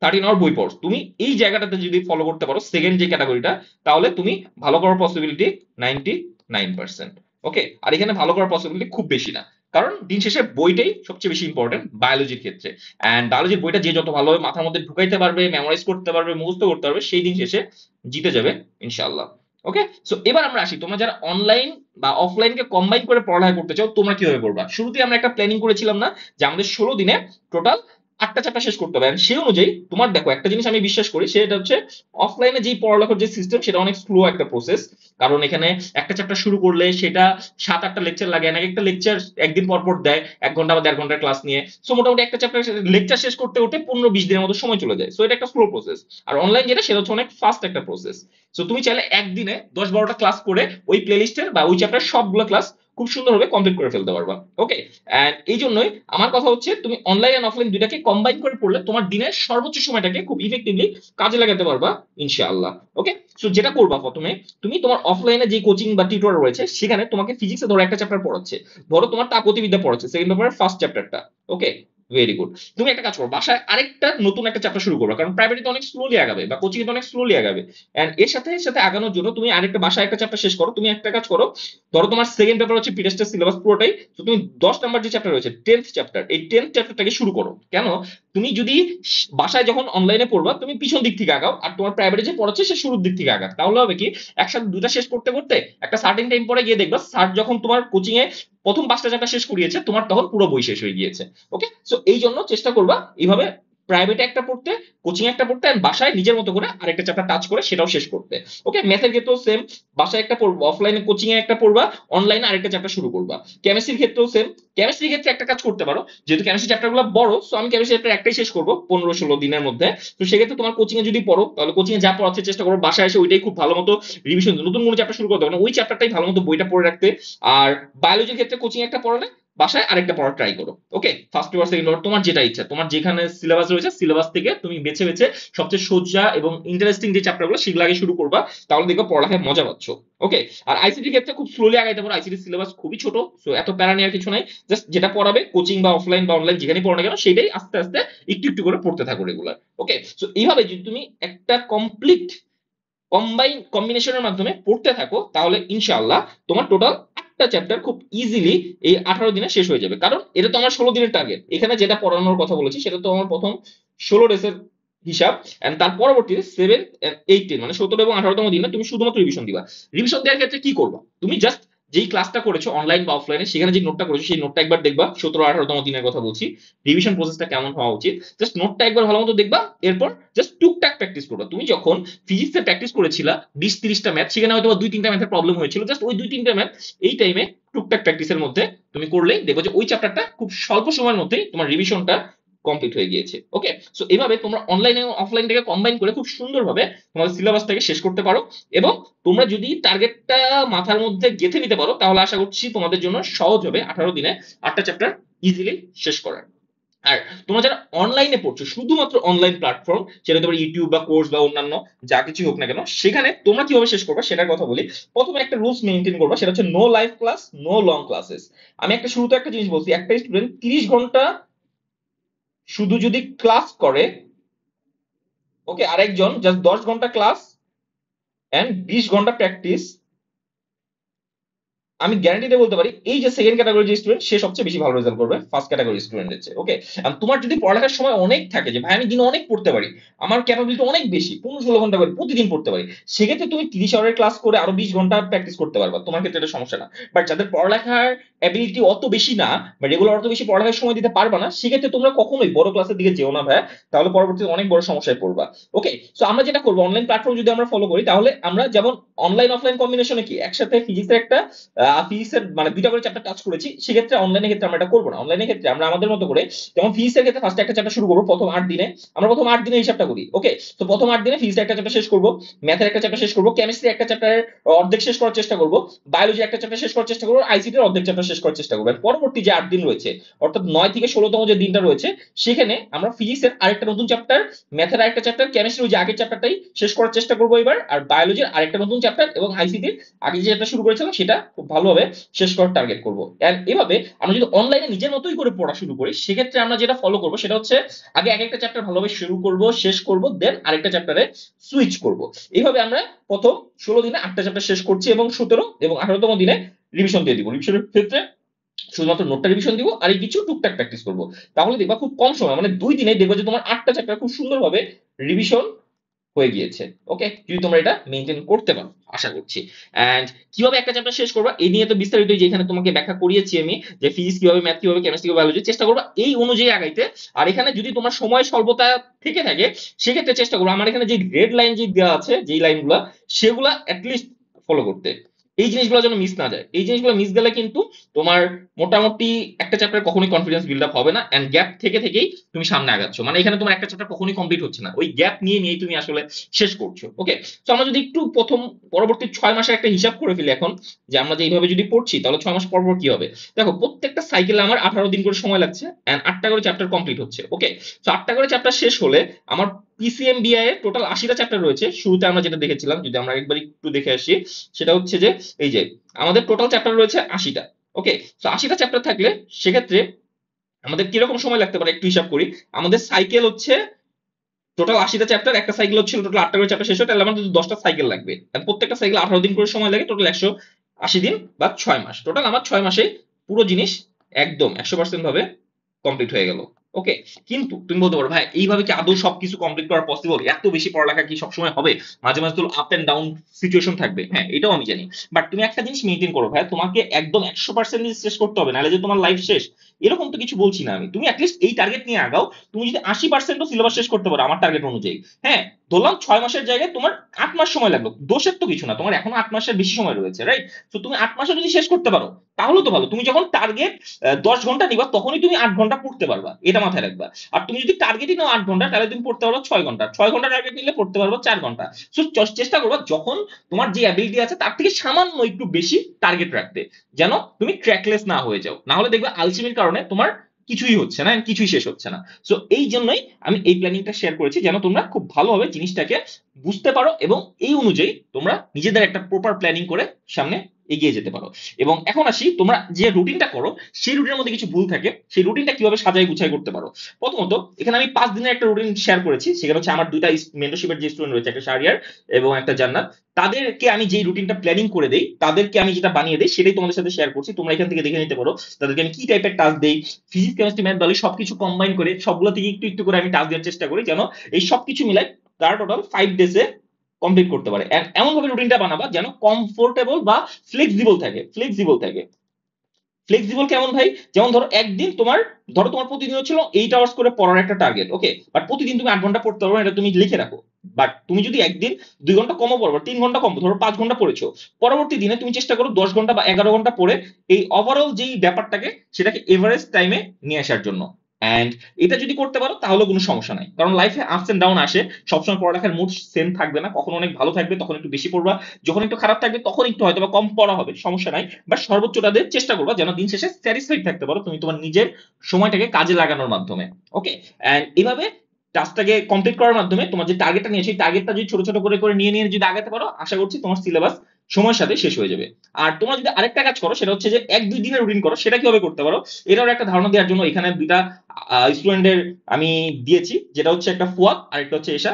13 আওয়ার বই পড়ো। তুমি এই জায়গাটাতে যদি ফলো করতে পারো সেকেন্ড যে ক্যাটাগরিটা, তাহলে তুমি ভালো করার পসিবিলিটি 99%। ওকে, আর এখানে ভালো করার পসিবিলিটি খুব বেশি না, কারণ দিন শেষে বইটাই সবচেয়ে বেশি ইম্পর্টেন্ট বায়োলজির ক্ষেত্রে। এন্ড বায়োলজির বইটা যে যত ভালোভাবে মাথার মধ্যে ঢুকাইতে পারবে, মেমোরাইজ করতে পারবে, মুখস্থ করতে পারবে, সেই দিন শেষে জিতে যাবে ইনশাআল্লাহ। ওকে, সো এবার আমরা আসি তোমরা যারা অনলাইন বা অফলাইনকে কম্বাইন করে পড়ালেখা করতে চাও তোমরা কিভাবে করবা। শুরুতেই আমরা একটা প্ল্যানিং করেছিলাম না যে আমাদের 16 দিনে টোটাল 8টা চ্যাপ্টার শেষ করতে হবে। সেই অনুযায়ী তোমার দেখো একটা জিনিস আমি বিশ্বাস করি, সেটা হচ্ছে অফলাইনে যেই পড়ালেখার যে সিস্টেম সেটা অনেক স্লো একটা প্রসেস। কারণ এখানে একটা চ্যাপ্টার শুরু করলে সেটা 7-8টা লেকচার লাগে, না একটা লেকচার একদিন পর পর দেয়, 1 ঘন্টা বা 1.5 ঘন্টার ক্লাস নিয়ে। সো মোটামুটি একটা চ্যাপ্টার লেকচার শেষ করতে করতে 15-20 দিনের মতো সময় চলে যায়। সো এটা একটা স্লো প্রসেস। আর অনলাইন যেটা সেটা হচ্ছে অনেক ফাস্ট একটা প্রসেস। সো তুমি চাইলে একদিনে 10-12টা ক্লাস করে ওই প্লেলিস্টের বা ওই চ্যাপ্টার সবগুলো ক্লাস খুব সুন্দরভাবে কমপ্লিট করে ফেলতে পারবা। ওকে, এন্ড এই জন্যই আমার কথা হচ্ছে তুমি অনলাইন এন্ড অফলাইন দুইটাকে কম্বাইন করে পড়লে তোমার দিনের সর্বোচ্চ সময়টাকে খুব ইফেক্টিভলি কাজে লাগাতে পারবা ইনশাআল্লাহ। ওকে, সো যেটা করবা প্রথমে, তুমি তোমার অফলাইনে যে কোচিং বা টিউটর রয়েছে সেখানে তোমাকে ফিজিক্সে ধরো একটা চ্যাপ্টার পড়াচ্ছে, ধরো তোমার তাপগতিবিদ্যা পড়াচ্ছে সেকেন্ড পেপারের ফার্স্ট চ্যাপ্টারটা। ওকে, ভেরি গুড। তুমি একটা কাজ করো, বাসায় আরেকটা নতুন একটা চ্যাপ্টার শুরু করবে, কারণ প্রাইভেটে অনেক স্লোলি আগাবে বা কোচিং এ অনেক স্লোলি আগাবে। এন্ড এর সাথে সাথে আগানোর জন্য তুমি আরেকটা বাসায় একটা চ্যাপ্টার শেষ করো। তুমি একটা কাজ করো, ধরো তোমার সেকেন্ড পেপার হচ্ছে পিটেস্টের সিলেবাস পুরোটাই, তো তুমি 10 নাম্বার যে চ্যাপ্টার রয়েছে 10th চ্যাপ্টার, এই 10th চ্যাপ্টারটাকে শুরু করো। কেন, তুমি যদি বাসায় যখন অনলাইনে পড়বা তুমি পিছন দিক থেকে আগাও, আর তোমার প্রাইভেটে যে পড়াচ্ছে সে শুরুর দিক থেকে আগাও, তাহলে হবে কি একসাথে দুটা শেষ করতে করতে একটা সার্টেন টাইম পরে গিয়ে দেখবা স্যার যখন তোমার কোচিং এ প্রথম 5টা চ্যাপ্টার শেষ করিয়েছে, তোমার তখন পুরো বই শেষ হয়ে গিয়েছে। ওকে, সো এই জন্য চেষ্টা করবা এইভাবে প্রাইভেটে একটা পড়তে, কোচিং একটা পড়তে, আর বাসায় নিজের মতো করে আরেকটা চ্যাপ্টার টাচ করে সেটাও শেষ করতে। ওকে, ম্যাথের ক্ষেত্রেও সেম, বাসায় একটা পড়বা, অফলাইনে কোচিং এ একটা পড়বা, অনলাইনে আরেকটা চ্যাপ্টার শুরু করবা। কেমিস্ট্রির ক্ষেত্রেও সেম, কেমিস্ট্রির ক্ষেত্রে একটা কাজ করতে পারো, যেহেতু কেমিস্ট্রি চ্যাপ্টার গুলো বড়, সো আমি কেমিস্ট্রি চ্যাপ্টার একটাই শেষ করবো 15-16 দিনের মধ্যে। তো সেক্ষেত্রে তোমার কোচিং এ যদি পড়ো, তাহলে কোচিং এ যা পড়াচ্ছে চেষ্টা করো বাসায় এসে ওইটাই খুব ভালো মতো রিভিশন, নতুন কোনো চ্যাপ্টার শুরু করতে হবে না, ওই চ্যাপ্টারটাই ভালো মতো বইটা পড়ে রাখতে। আর বায়োলজির ক্ষেত্রে কোচিং একটা পড়ালে বাসায় আরেকটা পড়ার ট্রাই করো। ওকে, ফার্স্ট পেপার সেকেন্ড পেপার তোমার যেটা ইচ্ছা, তোমার যেখানে সিলেবাস রয়েছে সিলেবাস থেকে তুমি বেছে বেছে সবচেয়ে সোজা এবং ইন্টারেস্টিং যে চ্যাপ্টারগুলো সেগুলো আগে শুরু করবা, তাহলে দেখো পড়ালেখায় মজা পাচ্ছ। ওকে, আর আইসিটির ক্ষেত্রে খুব স্লোলি আগাইতে পারো, আইসিটির সিলেবাস খুবই ছোট, সো এত প্যারা নেওয়ার কিছু নাই। জাস্ট যেটা পড়াবে কোচিং বা অফলাইন বা অনলাইন যেখানে পড়ো না কেন, সেটাই আস্তে আস্তে একটু একটু করে পড়তে থাকো রেগুলার। ওকে, সো এইভাবে যদি তুমি একটা কমপ্লিট কম্বিনেশনের মাধ্যমে পড়তে থাকো, তাহলে ইনশাআল্লাহ তোমার টোটাল 8টা চ্যাপ্টার খুব ইজিলি এই 18 দিনে শেষ হয়ে যাবে। কারণ এটা তো আমার 16 দিনের টার্গেট, এখানে যেটা পড়ানোর কথা বলেছি সেটা তো আমার প্রথম 16 ডেজের হিসাব, এন্ড তার পরবর্তীতে 7 8 10 মানে 17 এবং 18তম দিনে তুমি শুধুমাত্র রিভিশন দিবা। রিভিশন দেওয়ার ক্ষেত্রে কি করবা, তুমি জাস্ট যেই ক্লাসটা করেছো অনলাইন বা অফলাইনে, সেখানে যে নোটটা করেছো সেই নোটটা একবার দেখবা, 17 18তম দিনের কথা বলছি, রিভিশন প্রসেসটা কেমন হওয়া উচিত, জাস্ট নোটটা একবার ভালো মতো দেখবা। এরপর জাস্ট টুকটাক প্র্যাকটিস করবা। তুমি যখন ফিজিক্সে প্র্যাকটিস করেছিলা 20-30টা ম্যাথ, সেখানে হয়তো 2-3টা ম্যাথের প্রবলেম হয়েছিল, জাস্ট ওই 2-3টা ম্যাথ এই টাইমে টুকটাক প্র্যাকটিসের মধ্যে তুমি করলেই দেখো যে ওই চ্যাপ্টারটা খুব স্বল্প সময়ের মধ্যেই তোমার রিভিশনটা কমপ্লিট হয়ে গিয়েছে। ওকে, সো এইভাবে তোমরা অনলাইন এবং অফলাইন থেকে কম্বাইন করে খুব সুন্দরভাবে তোমাদের সিলেবাসটাকে শেষ করতে পারো। এবং তোমরা যদি টার্গেটটা মাথার মধ্যে গেঁথে নিতে পারো, তাহলে আশা করছি তোমাদের জন্য সহজ হবে 18 দিনে 8টা চ্যাপ্টার ইজিলি শেষ করার। আর তোমরা যারা অনলাইনে পড়ছো, শুধুমাত্র অনলাইন প্ল্যাটফর্ম, সেটা তোমার ইউটিউব বা কোর্স বা অন্যান্য যা কিছু হোক না কেন, সেখানে তোমরা কিভাবে শেষ করবে সেটার কথা বলি। প্রথমে একটা রুলস মেনটেন করবা, সেটা হচ্ছে no live class, no long classes. আমি একটা শুরুতে একটা জিনিস বলছি, একটা স্টুডেন্ট 30 ঘন্টা শুধু যদি ক্লাস করে, ওকে, আরেকজন জাস্ট 10 ঘন্টা ক্লাস এন্ড 20 ঘন্টা প্র্যাকটিস, আমি গ্যারান্টি দিয়ে বলতে পারি এই যে সেকেন্ড ক্যাটাগরি যে স্টুডেন্ট সে সবচেয়ে বেশি ভালো রেজাল্ট করবে ফার্স্ট ক্যাটাগরি স্টুডেন্টের চেয়ে। ওকে, আর তোমার যদি পড়ালেখার সময় অনেক থাকে, যে ভাই আমি দিনে অনেক পড়তে পারি, আমার ক্যাপাবিলিটি অনেক বেশি, 15-16 ঘন্টা করে প্রতিদিন পড়তে পারি, সেক্ষেত্রে তুমি 30 আওয়ারের ক্লাস করে আরো 20 ঘন্টা প্র্যাকটিস করতে পারবা, তোমার ক্ষেত্রে এটা সমস্যা না। বাট যাদের পড়ালেখার অ্যাবিলিটি অত বেশি না বা রেগুলার অত বেশি পড়ালেখার সময় দিতে পারবা না, সেক্ষেত্রে তোমরা কখনোই বড় ক্লাসের দিকে যেও না ভাই, তাহলে পরবর্তীতে অনেক বড় সমস্যায় পড়বা। ওকে, সো আমরা যেটা করবো, অনলাইন প্ল্যাটফর্ম যদি আমরা ফলো করি, তাহলে আমরা যেমন অনলাইন অফলাইন কম্বিনেশনে কি একসাথে ফিজিক্সের একটা ফিজিক্সের মানে 2টা করে চ্যাপ্টার টাচ করেছি, সেক্ষেত্রে অনলাইনের ক্ষেত্রে আমরা এটা করবো না। অনলাইনের ক্ষেত্রে আমরা আমাদের মতো করে, যেমন ফিজিক্সের ক্ষেত্রে ফার্স্টে একটা চ্যাপ্টার শুরু করবো প্রথম 8 দিনে, আমরা প্রথম 8 দিনে হিসাবটা করি। ওকে, তো প্রথম 8 দিনে ফিজিক্সের একটা চ্যাপ্টার শেষ করবো, ম্যাথের একটা চ্যাপ্টার শেষ করবো, কেমিস্ট্রি একটা চ্যাপ্টারের অর্ধেক শেষ করার চেষ্টা করবো, বায়োলজি একটা চ্যাপ্টার শেষ করার চেষ্টা করবো, আইসিটির অর্ধেক চ্যাপ্টার শেষ করার চেষ্টা করবো। পরবর্তী যে 8 দিন রয়েছে, অর্থাৎ 9 থেকে 16তম যে দিনটা রয়েছে, সেখানে আমরা ফিজিক্সের আরেকটা নতুন চ্যাপ্টার, ম্যাথের আরেকটা চ্যাপ্টার, কেমিস্ট্রি ওই যে আগের চ্যাপ্টারটাই শেষ করার চেষ্টা করবো এবার, আর বায়োলজির আরেকটা নতুন চ্যাপ্টার, এবং আইসিটির আগে যে চ্যাপ্টার শুরু করেছিলাম সেটা খুব ভালোভাবে শেষ করার টার্গেট করবো। আর এভাবে আমরা যদি অনলাইনে নিজের মতোই করে পড়া শুরু করি, সেক্ষেত্রে আমরা যেটা ফলো করবো সেটা হচ্ছে আগে এক একটা চ্যাপ্টার ভালোভাবে শুরু করব, শেষ করব, দেন আরেকটা চ্যাপ্টারে সুইচ করব। এইভাবে আমরা প্রথম 16 দিনে 8টা চ্যাপ্টার শেষ করছি, এবং 17 এবং 18তম দিনে রিভিশন দিয়ে দিব। রিভিশনের ক্ষেত্রে শুধুমাত্র নোটটা রিভিশন দিব আর এই কিছু টুকটাক প্র্যাকটিস করবো, তাহলে দেখবা খুব কম সময় মানে 2 দিনে দেখবা যে তোমার 8টা চ্যাপ্টার খুব সুন্দরভাবে রিভিশন হয়ে গিয়েছে। ওকে, যদি তোমরা এটা মেনটেন করতে পারো আশা করছি। এন্ড কিভাবে একটা চ্যাপ্টার শেষ করবা এই নিয়ে তো বিস্তারিত যেখানে তোমাকে ব্যাখ্যা করিয়েছি আমি, যে ফিজিক্স কিভাবে, ম্যাথ কিভাবে, কেমিস্ট্রি কিভাবে, বায়োলজি, চেষ্টা করবা এই অনুযায়ী আগাইতে। আর এখানে যদি তোমার সময় স্বল্পতা থেকে থাকে, সেক্ষেত্রে চেষ্টা করবো আমার এখানে যে রেড লাইন যে দেওয়া আছে, যেই লাইনগুলা, সেগুলা অ্যাটলিস্ট ফলো করতে। এই জিনিসগুলো যেন মিস না যায়, এই জিনিসগুলো মিস গেলে কিন্তু তোমার মোটামুটি একটা চ্যাপ্টার কখনোই কনফিডেন্স বিল্ড আপ হবে না, এন্ড গ্যাপ থেকে থেকেই তুমি সামনে আগাচ্ছ, মানে এখানে তোমার একটা চ্যাপ্টার কখনোই কমপ্লিট হচ্ছে না, ওই গ্যাপ নিয়ে নিয়ে তুমি আসলে শেষ করছো। ওকে, তো আমরা যদি একটু পরবর্তী 6 মাসের একটা হিসাব করে ফেলি এখন, যে আমরা যে এইভাবে যদি পড়ছি, তাহলে 6 মাস পর পর কি হবে। দেখো, প্রত্যেকটা সাইকেলে আমার 18 দিন করে সময় লাগছে, এন্ড 8টা করে চ্যাপ্টার কমপ্লিট হচ্ছে। ওকে, তো 8টা করে চ্যাপ্টার শেষ হলে আমার পিসিএমবিআই এর টোটাল 80টা চ্যাপ্টার রয়েছে। শুরুতে আমরা যেটা দেখেছিলাম, যদি আমরা একবার একটু দেখে আসি, সেটা হচ্ছে যে এই যে আমাদের টোটাল চ্যাপ্টার রয়েছে 80টা। ওকে, তো 80টা চ্যাপ্টার থাকলে সেক্ষেত্রে আমাদের কিরকম সময় লাগতে পারে একটু হিসাব করি। আমাদের সাইকেল হচ্ছে টোটাল 80টা চ্যাপ্টার, একটা সাইকেল হচ্ছে টোটাল 8টা করে চ্যাপ্টার শেষ হয়, তাহলে আমাদের 10টা সাইকেল লাগবে। আর প্রত্যেকটা সাইকেল 18 দিন করে সময় লাগে, টোটাল 180 দিন বা 6 মাস। টোটাল আমার 6 মাসে পুরো জিনিস একদম 100% ভাবে কমপ্লিট হয়ে গেল। ওকে, কিন্তু তুমি বলতে পারো ভাই এইভাবে কি আদৌ সবকিছু কমপ্লিট করা পসিবল? এত বেশি পড়ালেখা কি সবসময় হবে? মাঝে মাঝে তো আপ এন্ড ডাউন সিচুয়েশন থাকবে, হ্যাঁ এটাও আমি জানি। বাট তুমি একটা জিনিস মেনটেন করো ভাই, তোমাকে একদম 100% শেষ করতে হবে, নাহলে যে তোমার লাইফ শেষ এরকম তো কিছু বলছি না আমি। তুমি অ্যাটলিস্ট এই টার্গেট নিয়ে আগাও। তুমি যদি 80% সিলেবাস শেষ করতে পারো আমার টার্গেট অনুযায়ী, হ্যাঁ ধরলাম 6 মাসের জায়গায় তোমার 8 মাস সময় লাগলো, দোষের তো কিছু না, তোমার এখনো 8 মাসের বেশি সময় রয়েছে, রাইট? তো তুমি 8 মাসে যদি শেষ করতে পারো তাহলে তো ভালো। তুমি যখন টার্গেট 10 ঘন্টা নিবা তখনই তুমি 8 ঘন্টা পড়তে পারবা, এটা মাথায় রাখবা। আর তুমি যদি টার্গেটই নাও 8 ঘন্টা, তাহলে তুমি পড়তে পারো 6 ঘন্টা। 6 ঘন্টা টার্গেট নিলে পড়তে পারবো 4 ঘন্টা। সো চেষ্টা করবা যখন তোমার যে অ্যাবিলিটি আছে তার থেকে সামান্য একটু বেশি টার্গেট রাখতে, যেন তুমি ট্র্যাকলেস না হয়ে যাও। না হলে দেখবে আলসিমির কারণে তোমার কিছুই হচ্ছে না, কিছুই শেষ হচ্ছে না। সো এই জন্যই আমি এই প্ল্যানিংটা শেয়ার করেছি, যেন তোমরা খুব ভালোভাবে জিনিসটাকে বুঝতে পারো এবং এই অনুযায়ী তোমরা নিজেদের একটা প্রপার প্ল্যানিং করে সামনে এগিয়ে যেতে পারো। এবং এখন আসি, তোমরা যে রুটিনটা করো সেই রুটিনের মধ্যে কিছু ভুল থাকে, সেই রুটিনটা কিভাবে সাজাই গুছাই করতে পারো। প্রথমত এখানে আমি 5 দিনের একটা রুটিন শেয়ার করেছি, সেখানে হচ্ছে আমার দুইটা মেন্টরশিপের যে স্টুডেন্ট রয়েছে, একটা শাহরিয়ার এবং একটা জান্নাত, তাদেরকে আমি যেই রুটিনটা প্ল্যানিং করে দেই, তাদেরকে আমি যেটা বানিয়ে দেই সেটাই তোমাদের সাথে শেয়ার করছি। তোমরা এখান থেকে দেখে নিতে পারো তাদেরকে আমি কি টাইপের টাস্ক দেই। ফিজিক্স কেমিস্ট্রি ম্যাথ বায়োলজি সবকিছু কম্বাইন করে সবগুলো থেকে একটু একটু করে আমি টাস্ক দেওয়ার চেষ্টা করি, যেন এই সবকিছু মিলাই তারা টোটাল 5 ডেজে কমপ্লিট করতে পারে। এমন ভাবে রুটিনটা বানাবা যেন কমফোর্টেবল বা ফ্লেক্সিবল থাকে, ফ্লেক্সিবল থাকে। ফ্লেক্সিবল কেমন ভাই? যেমন ধরো একদিন তোমার, ধরো তোমার প্রতিদিন হচ্ছিল 8 আওয়ার্স করে পড়ার একটা টার্গেট, ওকে, বাট প্রতিদিন তুমি 8 ঘন্টা পড়তে পারবে না, এটা তুমি লিখে রাখো। বাট তুমি যদি একদিন 2 ঘন্টা কমও পড়বে, 3 ঘন্টা কম, ধরো 5 ঘন্টা পড়েছো, পরবর্তী দিনে তুমি চেষ্টা করো 10 ঘন্টা বা 11 ঘন্টা পড়ে এই ওভারঅল যেই ব্যাপারটাকে সেটাকে এভারেজ টাইমে নিয়ে আসার জন্য। অ্যান্ড এটা যদি করতে পারো তাহলে কোনো সমস্যা নাই, কারণ লাইফে আপস এন্ড ডাউন আসে। সবসময় পড়ালেখার মুড সেম থাকবে না, কখনো অনেক ভালো থাকবে তখন একটু বেশি পড়বা, যখন একটু খারাপ থাকবে তখন একটু হয়তো বা কম পড়া হবে, সমস্যা নাই। বাট সর্বোচ্চটা দিয়ে চেষ্টা করবা যেন দিন শেষে স্যাটিসফাইড থাকতে পারো তুমি তোমার নিজের সময়টাকে কাজে লাগানোর মাধ্যমে। ওকে, এন্ড এভাবে টাস্কটাকে কমপ্লিট করার মাধ্যমে তোমার যে টার্গেটটা নিয়ে সেই টার্গেটটা যদি ছোট ছোট করে করে নিয়ে নিয়ে যদি আগাতে পারো, আশা করছি তোমার সিলেবাস সময়ের সাথে শেষ হয়ে যাবে। আর তোমরা যদি আরেকটা কাজ করো সেটা হচ্ছে যে 1-2 দিনের রুটিন করো, সেটা কিভাবে করতে পারো এটাও একটা ধারণা দেওয়ার জন্য এখানে দুইটা স্টুডেন্টের আমি দিয়েছি, যেটা হচ্ছে একটা ফুয়াদ আর একটা হচ্ছে এশা।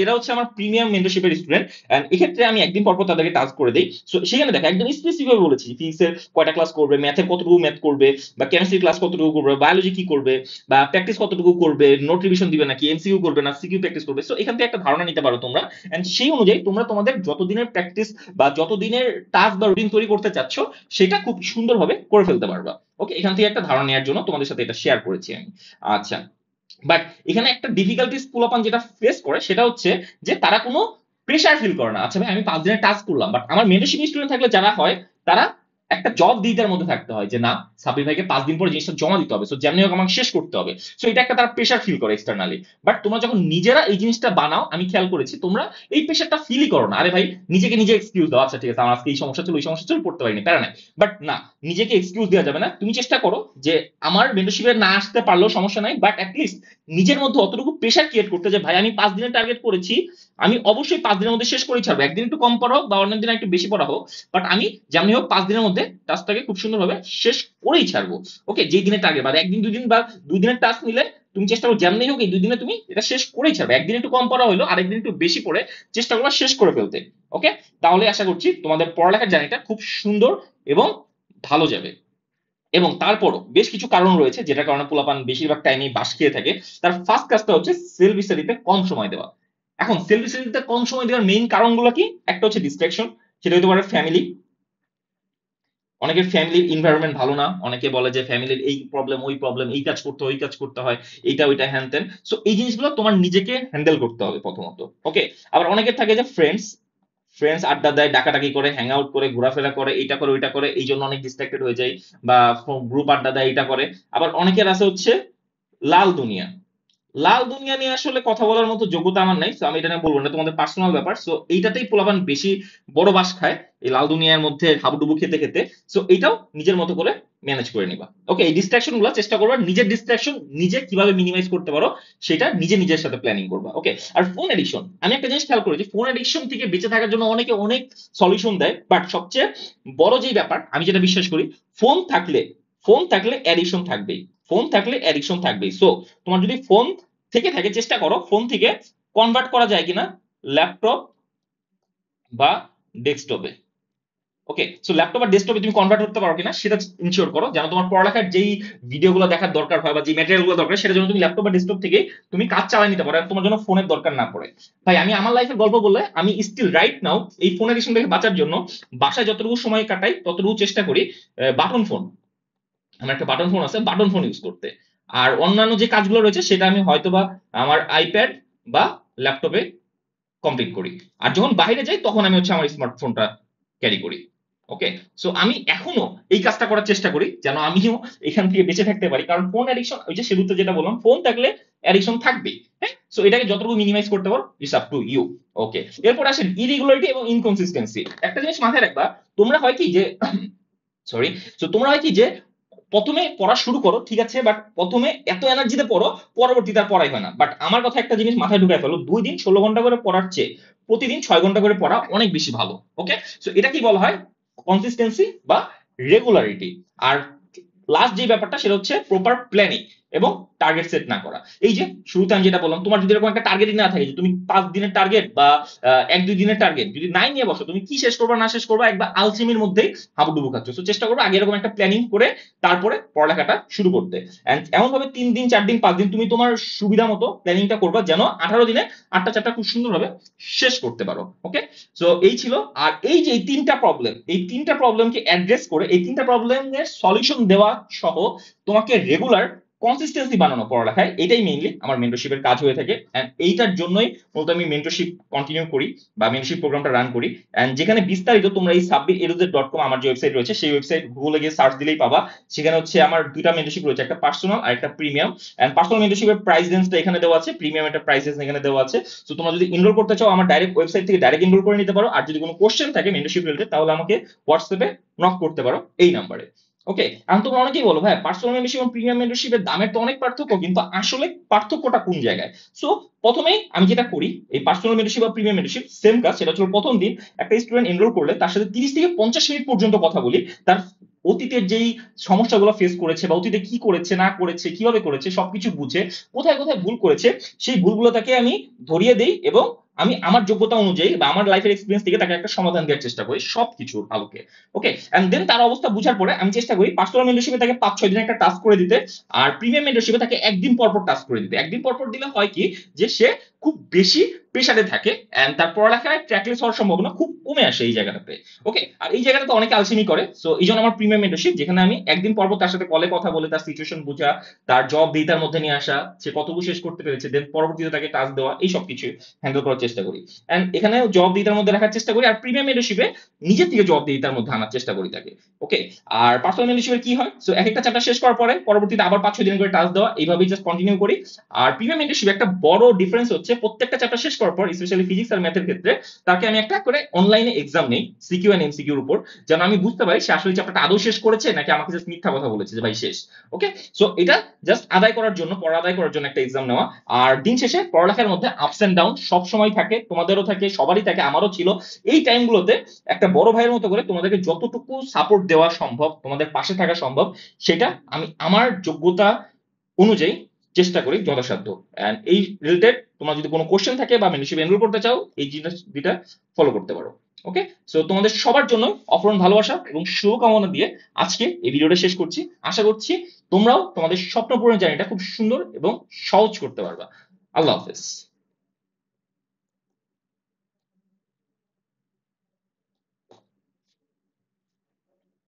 এরা হচ্ছে আমার প্রিমিয়াম মেন্টরশিপের স্টুডেন্ট। এন্ড এক্ষেত্রে আমি একদিন পর পর তাদেরকে টাস্ক করে দিই। সো সেখানে দেখো একদম স্পেসিফিক ভাবে বলেছি ফিজিক্সের কয়টা ক্লাস করবে, ম্যাথের কতটুকু ম্যাথ করবে, বা কেমিস্ট্রি ক্লাস কতটুকু করবে, বায়োলজি কি করবে, বা প্র্যাকটিস কতটুকু করবে, নোট রিভিশন দিবে নাকি, এমসিকিউ করবে না সিকিউ প্র্যাকটিস করবে। সো এখান থেকে একটা ধারণা নিতে পারো তোমরা। এন্ড সেই অনুযায়ী তোমরা তোমাদের যতদিনের প্র্যাকটিস বা যতদিনের টাস্ক বা রুটিন তৈরি করতে চাচ্ছ সেটা খুব সুন্দরভাবে করে ফেলতে পারবা। ওকে, এখান থেকে একটা ধারণা নেওয়ার জন্য তোমাদের সাথে এটা শেয়ার করেছি আমি। আচ্ছা, বাট এখানে একটা ডিফিকাল্টিস পোলাপান যেটা ফেস করে সেটা হচ্ছে যে তারা কোনো প্রেশার ফিল করে না। আচ্ছা ভাই আমি 5 দিনের টাস্ক করলাম, বাট আমার মেন্টরশিপ স্টুডেন্ট থাকলে যারা হয় তারা একটা জব দিতে মধ্যে থাকতে হয় যে না, সাব্বির ভাইকে 5 দিন পরে জিনিসটা জমা দিতে হবে, সো যেমনি হোক আমাকে শেষ করতে হবে। সো এটা একটা তারা প্রেশার ফিল করে এক্সটার্নালি। বাট তোমরা যখন নিজেরা এই জিনিসটা বানাও, আমি খেয়াল করেছি তোমরা এই প্রেশারটা ফিলই করো না। আরে ভাই নিজেকে নিজে এক্সকিউজ দাও, আচ্ছা ঠিক আছে আমার আজকে এই সমস্যা ছিল ওই সমস্যা ছিল পড়তে পারিনি, প্যারা নাই। বাট না, নিজেকে এক্সকিউজ দেওয়া যাবে না। তুমি চেষ্টা করো যে আমার মেন্টরশিপে না আসতে পারলেও সমস্যা নাই, বাট অ্যাটলিস্ট নিজের মধ্যে অতটুকু প্রেশার ক্রিয়েট করতে যে ভাই আমি 5 দিনের টার্গেট করেছি, আমি অবশ্যই 5 দিনের মধ্যে শেষ করেই ছাড়বো। একদিন একটু কম পড়া হোক বা অন্য দিন একটু বেশি পড়া হোক, বাট আমি যেমনি হোক 5 দিনের মধ্যে টাস্কটাকে খুব সুন্দরভাবে শেষ করেই ছাড়বো। ওকে, যেই দিনের টার্গেট বা একদিন 2 দিন বা 2 দিনের টাস্ক নিলে তুমি চেষ্টা করো যেমনি হোক এই 2 দিনে তুমি এটা শেষ করেই ছাড়বে। একদিন একটু কম পড়া হলো আরেকদিন একটু বেশি পড়ে চেষ্টা করো শেষ করে ফেলতে। ওকে, তাহলে আশা করছি তোমাদের পড়ালেখার জার্নিটা খুব সুন্দর এবং ভালো যাবে। এবং তারপরও বেশ কিছু কারণ রয়েছে যেটার কারণে পোলাপান বেশিরভাগ টাইমেই বাস খেয়ে থাকে। তার ফার্স্ট কাজটা হচ্ছে সেলফ স্টাডিতে কম সময় দেওয়া। এখন সেলফ স্টাডিতে কম সময় দেওয়ার মেইন কারণগুলো কি? একটা হচ্ছে ডিস্ট্রাকশন, সেটা হতে পারে ফ্যামিলি। অনেকের ফ্যামিলির এনভায়রনমেন্ট ভালো না, অনেকে বলে যে ফ্যামিলির এই প্রবলেম ওই প্রবলেম, এই কাজ করতে হয় ওই কাজ করতে হয়, এইটা ওইটা হ্যান ত্যান। সো এই জিনিসগুলো তোমার নিজেকে হ্যান্ডেল করতে হবে প্রথমত। ওকে, আবার অনেকের থাকে যে ফ্রেন্ডস ফ্রেন্ডস আড্ডা দেয়, ডাকাডাকি করে, হ্যাং আউট করে, ঘোরাফেরা করে, এইটা করে ওইটা করে, এই জন্য অনেক ডিস্ট্রাক্টেড হয়ে যায়, বা গ্রুপ আড্ডা দেয় এটা করে। আবার অনেকের আছে হচ্ছে লাল দুনিয়া। লাল দুনিয়া নিয়ে আসলে কথা বলার মতো যোগ্যতা আমার নাই, তো আমি এটা নিয়ে বলবো না, তোমাদের পার্সোনাল ব্যাপার। সো এইটাতেই পোলাপান বেশি বড় বাস খায়, এই লাল দুনিয়ার মধ্যে হাবুডুবু খেতে খেতে। সো এইটাও নিজের মতো করে ম্যানেজ করে নিবা। ওকে, এই ডিস্ট্রাকশন গুলো চেষ্টা করবা নিজের ডিস্ট্রাকশন নিজে কিভাবে মিনিমাইজ করতে পারো সেটা নিজে নিজের সাথে প্ল্যানিং করবা। ওকে, আর ফোন এডিকশন, আমি একটা জিনিস খেয়াল করেছি, ফোন এডিকশন থেকে বেঁচে থাকার জন্য অনেকে অনেক সলিউশন দেয়, বাট সবচেয়ে বড় যেই ব্যাপার আমি যেটা বিশ্বাস করি, ফোন থাকলে ফোন থাকলে অ্যাডিকশন থাকবেই। ফোন থাকলে অ্যাডিকশন থাকবেই। সো তোমার যদি ফোন থেকে থাকে, চেষ্টা করো ফোন থেকে কনভার্ট করা যায় কিনা ল্যাপটপ বা ডেস্কটপে। ওকে, সো ল্যাপটপ আর ডেস্কটপে তুমি কনভার্ট করতে পারো কিনা সেটা ইনশিওর করো, যেন তোমার পড়ালেখার যেই ভিডিওগুলো দেখার দরকার হয় বা যে ম্যাটেরিয়াল গুলো দরকার সেটা যেন তুমি ল্যাপটপ বা ডেস্কটপ থেকে তুমি কাজ চালিয়ে নিতে পারো, আর তোমার জন্য ফোনের দরকার না পড়ে। ভাই আমি আমার লাইফের গল্প বললে, আমি স্টিল রাইট নাও এই ফোন এডিকশন থেকে বাঁচার জন্য বাসায় যতটুকু সময় কাটাই ততটুকু চেষ্টা করি বাটন ফোন, আমার একটা বাটন ফোন আছে, বাটন ফোন ইউজ করতে। আর অন্যান্য যে কাজগুলো রয়েছে সেটা আমি হয়তোবা আমার আইপ্যাড বা ল্যাপটপে কমপ্লিট করি। আর যখন বাইরে যাই তখন আমি হচ্ছে আমার স্মার্টফোনটা ক্যারি করি। ওকে, সো আমি এখনো এই কাজটা করার চেষ্টা করি যেন আমিও এখান থেকে বেঁচে থাকতে পারি, কারণ ফোন অ্যাডিকশন, ওই যে শুরুতে যেটা বললাম, ফোন থাকলে অ্যাডিকশন থাকবেই। হ্যাঁ, সো এটাকে যতটুকু মিনিমাইজ করতে পারো ইটস আপ টু ইউ। ওকে, এরপর আসেন ইরেগুলারিটি এবং ইনকনসিস্টেন্সি। একটা জিনিস মাথায় রাখবা, তোমরা হয় কি যে সরি, তো তোমরা হয় কি যে প্রথমে পড়া শুরু করো, ঠিক আছে, বাট প্রথমে এত এনার্জিতে পড়ো, পরবর্তীতে আর পড়াই হয় না। বাট আমার কথা একটা জিনিস মাথায় ঢুকায় ফেলো, 2 দিন 16 ঘন্টা করে পড়ার চেয়ে প্রতিদিন 6 ঘন্টা করে পড়া অনেক বেশি ভালো। ওকে, সো এটা কি বলা হয় কনসিস্টেন্সি বা রেগুলারিটি। আর লাস্ট যে ব্যাপারটা সেটা হচ্ছে প্রপার প্ল্যানিং এবং টার্গেট সেট না করা। এই যে শুরুতে আমি যেটা বললাম, তোমার যদি এরকম একটা টার্গেটই না থাকে যে তুমি 5 দিনের টার্গেট বা 1-2 দিনের টার্গেট যদি নাই নিয়ে বসো, তুমি কি শেষ করবা না শেষ করবা একবার আলসেমির মধ্যেই হাবুডুবু খাচ্ছ। তো চেষ্টা করবো আগে এরকম একটা প্ল্যানিং করে তারপরে পড়ালেখাটা শুরু করতে। এন্ড এমন ভাবে 3 দিন 4 দিন 5 দিন তুমি তোমার সুবিধা মতো প্ল্যানিংটা করবা যেন 18 দিনে 8টা চ্যাপ্টার খুব সুন্দরভাবে শেষ করতে পারো। ওকে, সো এই ছিল। আর এই যে এই 3টা প্রবলেম, এই 3টা প্রবলেমকে অ্যাড্রেস করে এই 3টা প্রবলেমের সলিউশন দেওয়া সহ তোমাকে রেগুলার কনসিস্টেন্সি বানানো পড়ালেখায়, এটাই মেইনলি আমার মেন্টরশিপের কাজ হয়ে থাকে। এন্ড এইটার জন্যই মূলত আমি মেন্টরশিপ কন্টিনিউ করি বা মেন্টরশিপ প্রোগ্রামটা রান করি। এন্ড যেখানে বিস্তারিত তোমরা এই sabbiereducate.com আমার যে ওয়েবসাইট রয়েছে সেই ওয়েবসাইট গুগলে গিয়ে সার্চ দিলেই পাবা। সেখানে হচ্ছে আমার 2টা মেন্টরশিপ রয়েছে, একটা পার্সোনাল আর একটা প্রিমিয়াম। এন্ড পার্সোনাল মেন্টরশিপের প্রাইস রেঞ্জটা এখানে দেওয়া আছে, প্রিমিয়াম এর প্রাইস রেঞ্জ এখানে দেওয়া আছে। সো তোমরা যদি এনরোল করতে চাও আমার ডাইরেক্ট ওয়েবসাইট থেকে ডাইরেক্ট এনরোল করে নিতে পারো। আর যদি কোনো কোশ্চেন থাকে মেন্টরশিপ রিলেটেড তাহলে আমাকে হোয়াটসঅ্যাপে নক করতে পারো এই নাম্বারে। ওকে, এখন তোমরা অনেকেই বলো ভাই পার্সোনাল মেন্টরশিপ এবং প্রিমিয়াম মেন্টরশিপের দামের তো অনেক পার্থক্য, কিন্তু আসলে পার্থক্যটা কোন জায়গায়? সো প্রথমেই আমি যেটা করি, এই পার্সোনাল মেন্টরশিপ বা প্রিমিয়াম মেন্টরশিপ সেম কাজ, সেটা হচ্ছে প্রথম দিন একটা স্টুডেন্ট এনরোল করলে তার সাথে 30 থেকে 50 মিনিট পর্যন্ত কথা বলি, তার অতীতের যেই সমস্যাগুলো ফেস করেছে বা অতীতে কি করেছে না করেছে কিভাবে করেছে সবকিছু বুঝে কোথায় কোথায় ভুল করেছে সেই ভুলগুলো তাকে আমি ধরিয়ে দেই, এবং আমি আমার যোগ্যতা অনুযায়ী বা আমার লাইফের এক্সপিরিয়েন্স থেকে তাকে একটা সমাধান দেওয়ার চেষ্টা করি সবকিছুর আলোকে। ওকে, এন্ড দেন তার অবস্থা বুঝার পরে আমি চেষ্টা করি পার্সোনাল মেন্টরশিপে তাকে 5-6 দিন একটা টাস্ক করে দিতে, আর প্রিমিয়াম মেন্টরশিপে তাকে একদিন পর পর টাস্ক করে দিতে। একদিন পর পর দিলে হয় কি যে সে খুব বেশি প্রেসারে থাকে এন্ড তার পড়ালেখায় ট্র্যাকলেস হওয়ার সম্ভাবনা খুব কমে আসে এই জায়গাটাতে। ওকে, আর এই জায়গাটাতে অনেকে আলসেমি করে। সো এই জন্য আমার প্রিমিয়াম মেন্টরশিপ, যেখানে আমি একদিন পর পর তার সাথে কলে কথা বলে তার সিচুয়েশন বোঝা, তার জব দিতার মধ্যে নিয়ে আসা, সে কতটুকু শেষ করতে পেরেছে, দেন পরবর্তীতে তাকে টাস্ক দেওয়া, এই সব কিছু হ্যান্ডেল করার চেষ্টা করি। এন্ড এখানে জব দিতার মধ্যে রাখার চেষ্টা করি, আর প্রিমিয়াম মেন্টরশিপে নিজের থেকে জব দিতার মধ্যে আনার চেষ্টা করি তাকে। ওকে, আর পার্সোনাল মেন্টরশিপের কি হয়, সো এক একটা চ্যাপ্টার শেষ করার পরে পরবর্তীতে আবার 5-6 দিন করে টাস্ক দেওয়া, এইভাবেই জাস্ট কন্টিনিউ করি। আর প্রিমিয়াম মেন্টরশিপে একটা বড় ডিফারেন্স হচ্ছে প্রত্যেকটা চ্যাপ্টার শেষ করার পর, স্পেশালি ফিজিক্স আর ম্যাথের ক্ষেত্রে, তাকে আমি একটা করে অনলাইনে এক্সাম নেই সিকিউ এন্ড এমসিকিউর উপর, যেন আমি বুঝতে পারি সে আসলে চ্যাপ্টারটা আদৌ শেষ করেছে নাকি আমাকে জাস্ট মিথ্যা কথা বলেছে যে ভাই শেষ। ওকে, সো এটা জাস্ট আদায় করার জন্য, পড়া আদায় করার জন্য একটা এক্সাম নেওয়া। আর দিন শেষে পড়ালেখার মধ্যে আপস এন্ড ডাউন সব সময় থাকে, তোমাদেরও থাকে, সবারই থাকে, আমারও ছিল। এই টাইমগুলোতে একটা বড় ভাইয়ের মতো করে তোমাদেরকে যতটুকু সাপোর্ট দেওয়া সম্ভব, তোমাদের পাশে থাকা সম্ভব, সেটা আমি আমার যোগ্যতা অনুযায়ী চেষ্টা করি যথাসাধ্য। এন্ড এই রিলেটেড তোমার যদি কোনো কোশ্চেন থাকে বা মেন্টরশিপ এনরোল করতে চাও, এই জিনিস দুইটা ফলো করতে পারো। ওকে, সো তোমাদের সবার জন্য অফুরন্ত ভালোবাসা এবং শুভকামনা দিয়ে আজকে এই ভিডিওটা শেষ করছি। আশা করছি তোমরাও তোমাদের স্বপ্ন পূরণের জার্নিটা খুব সুন্দর এবং সহজ করতে পারবা। আল্লাহ হাফেজ।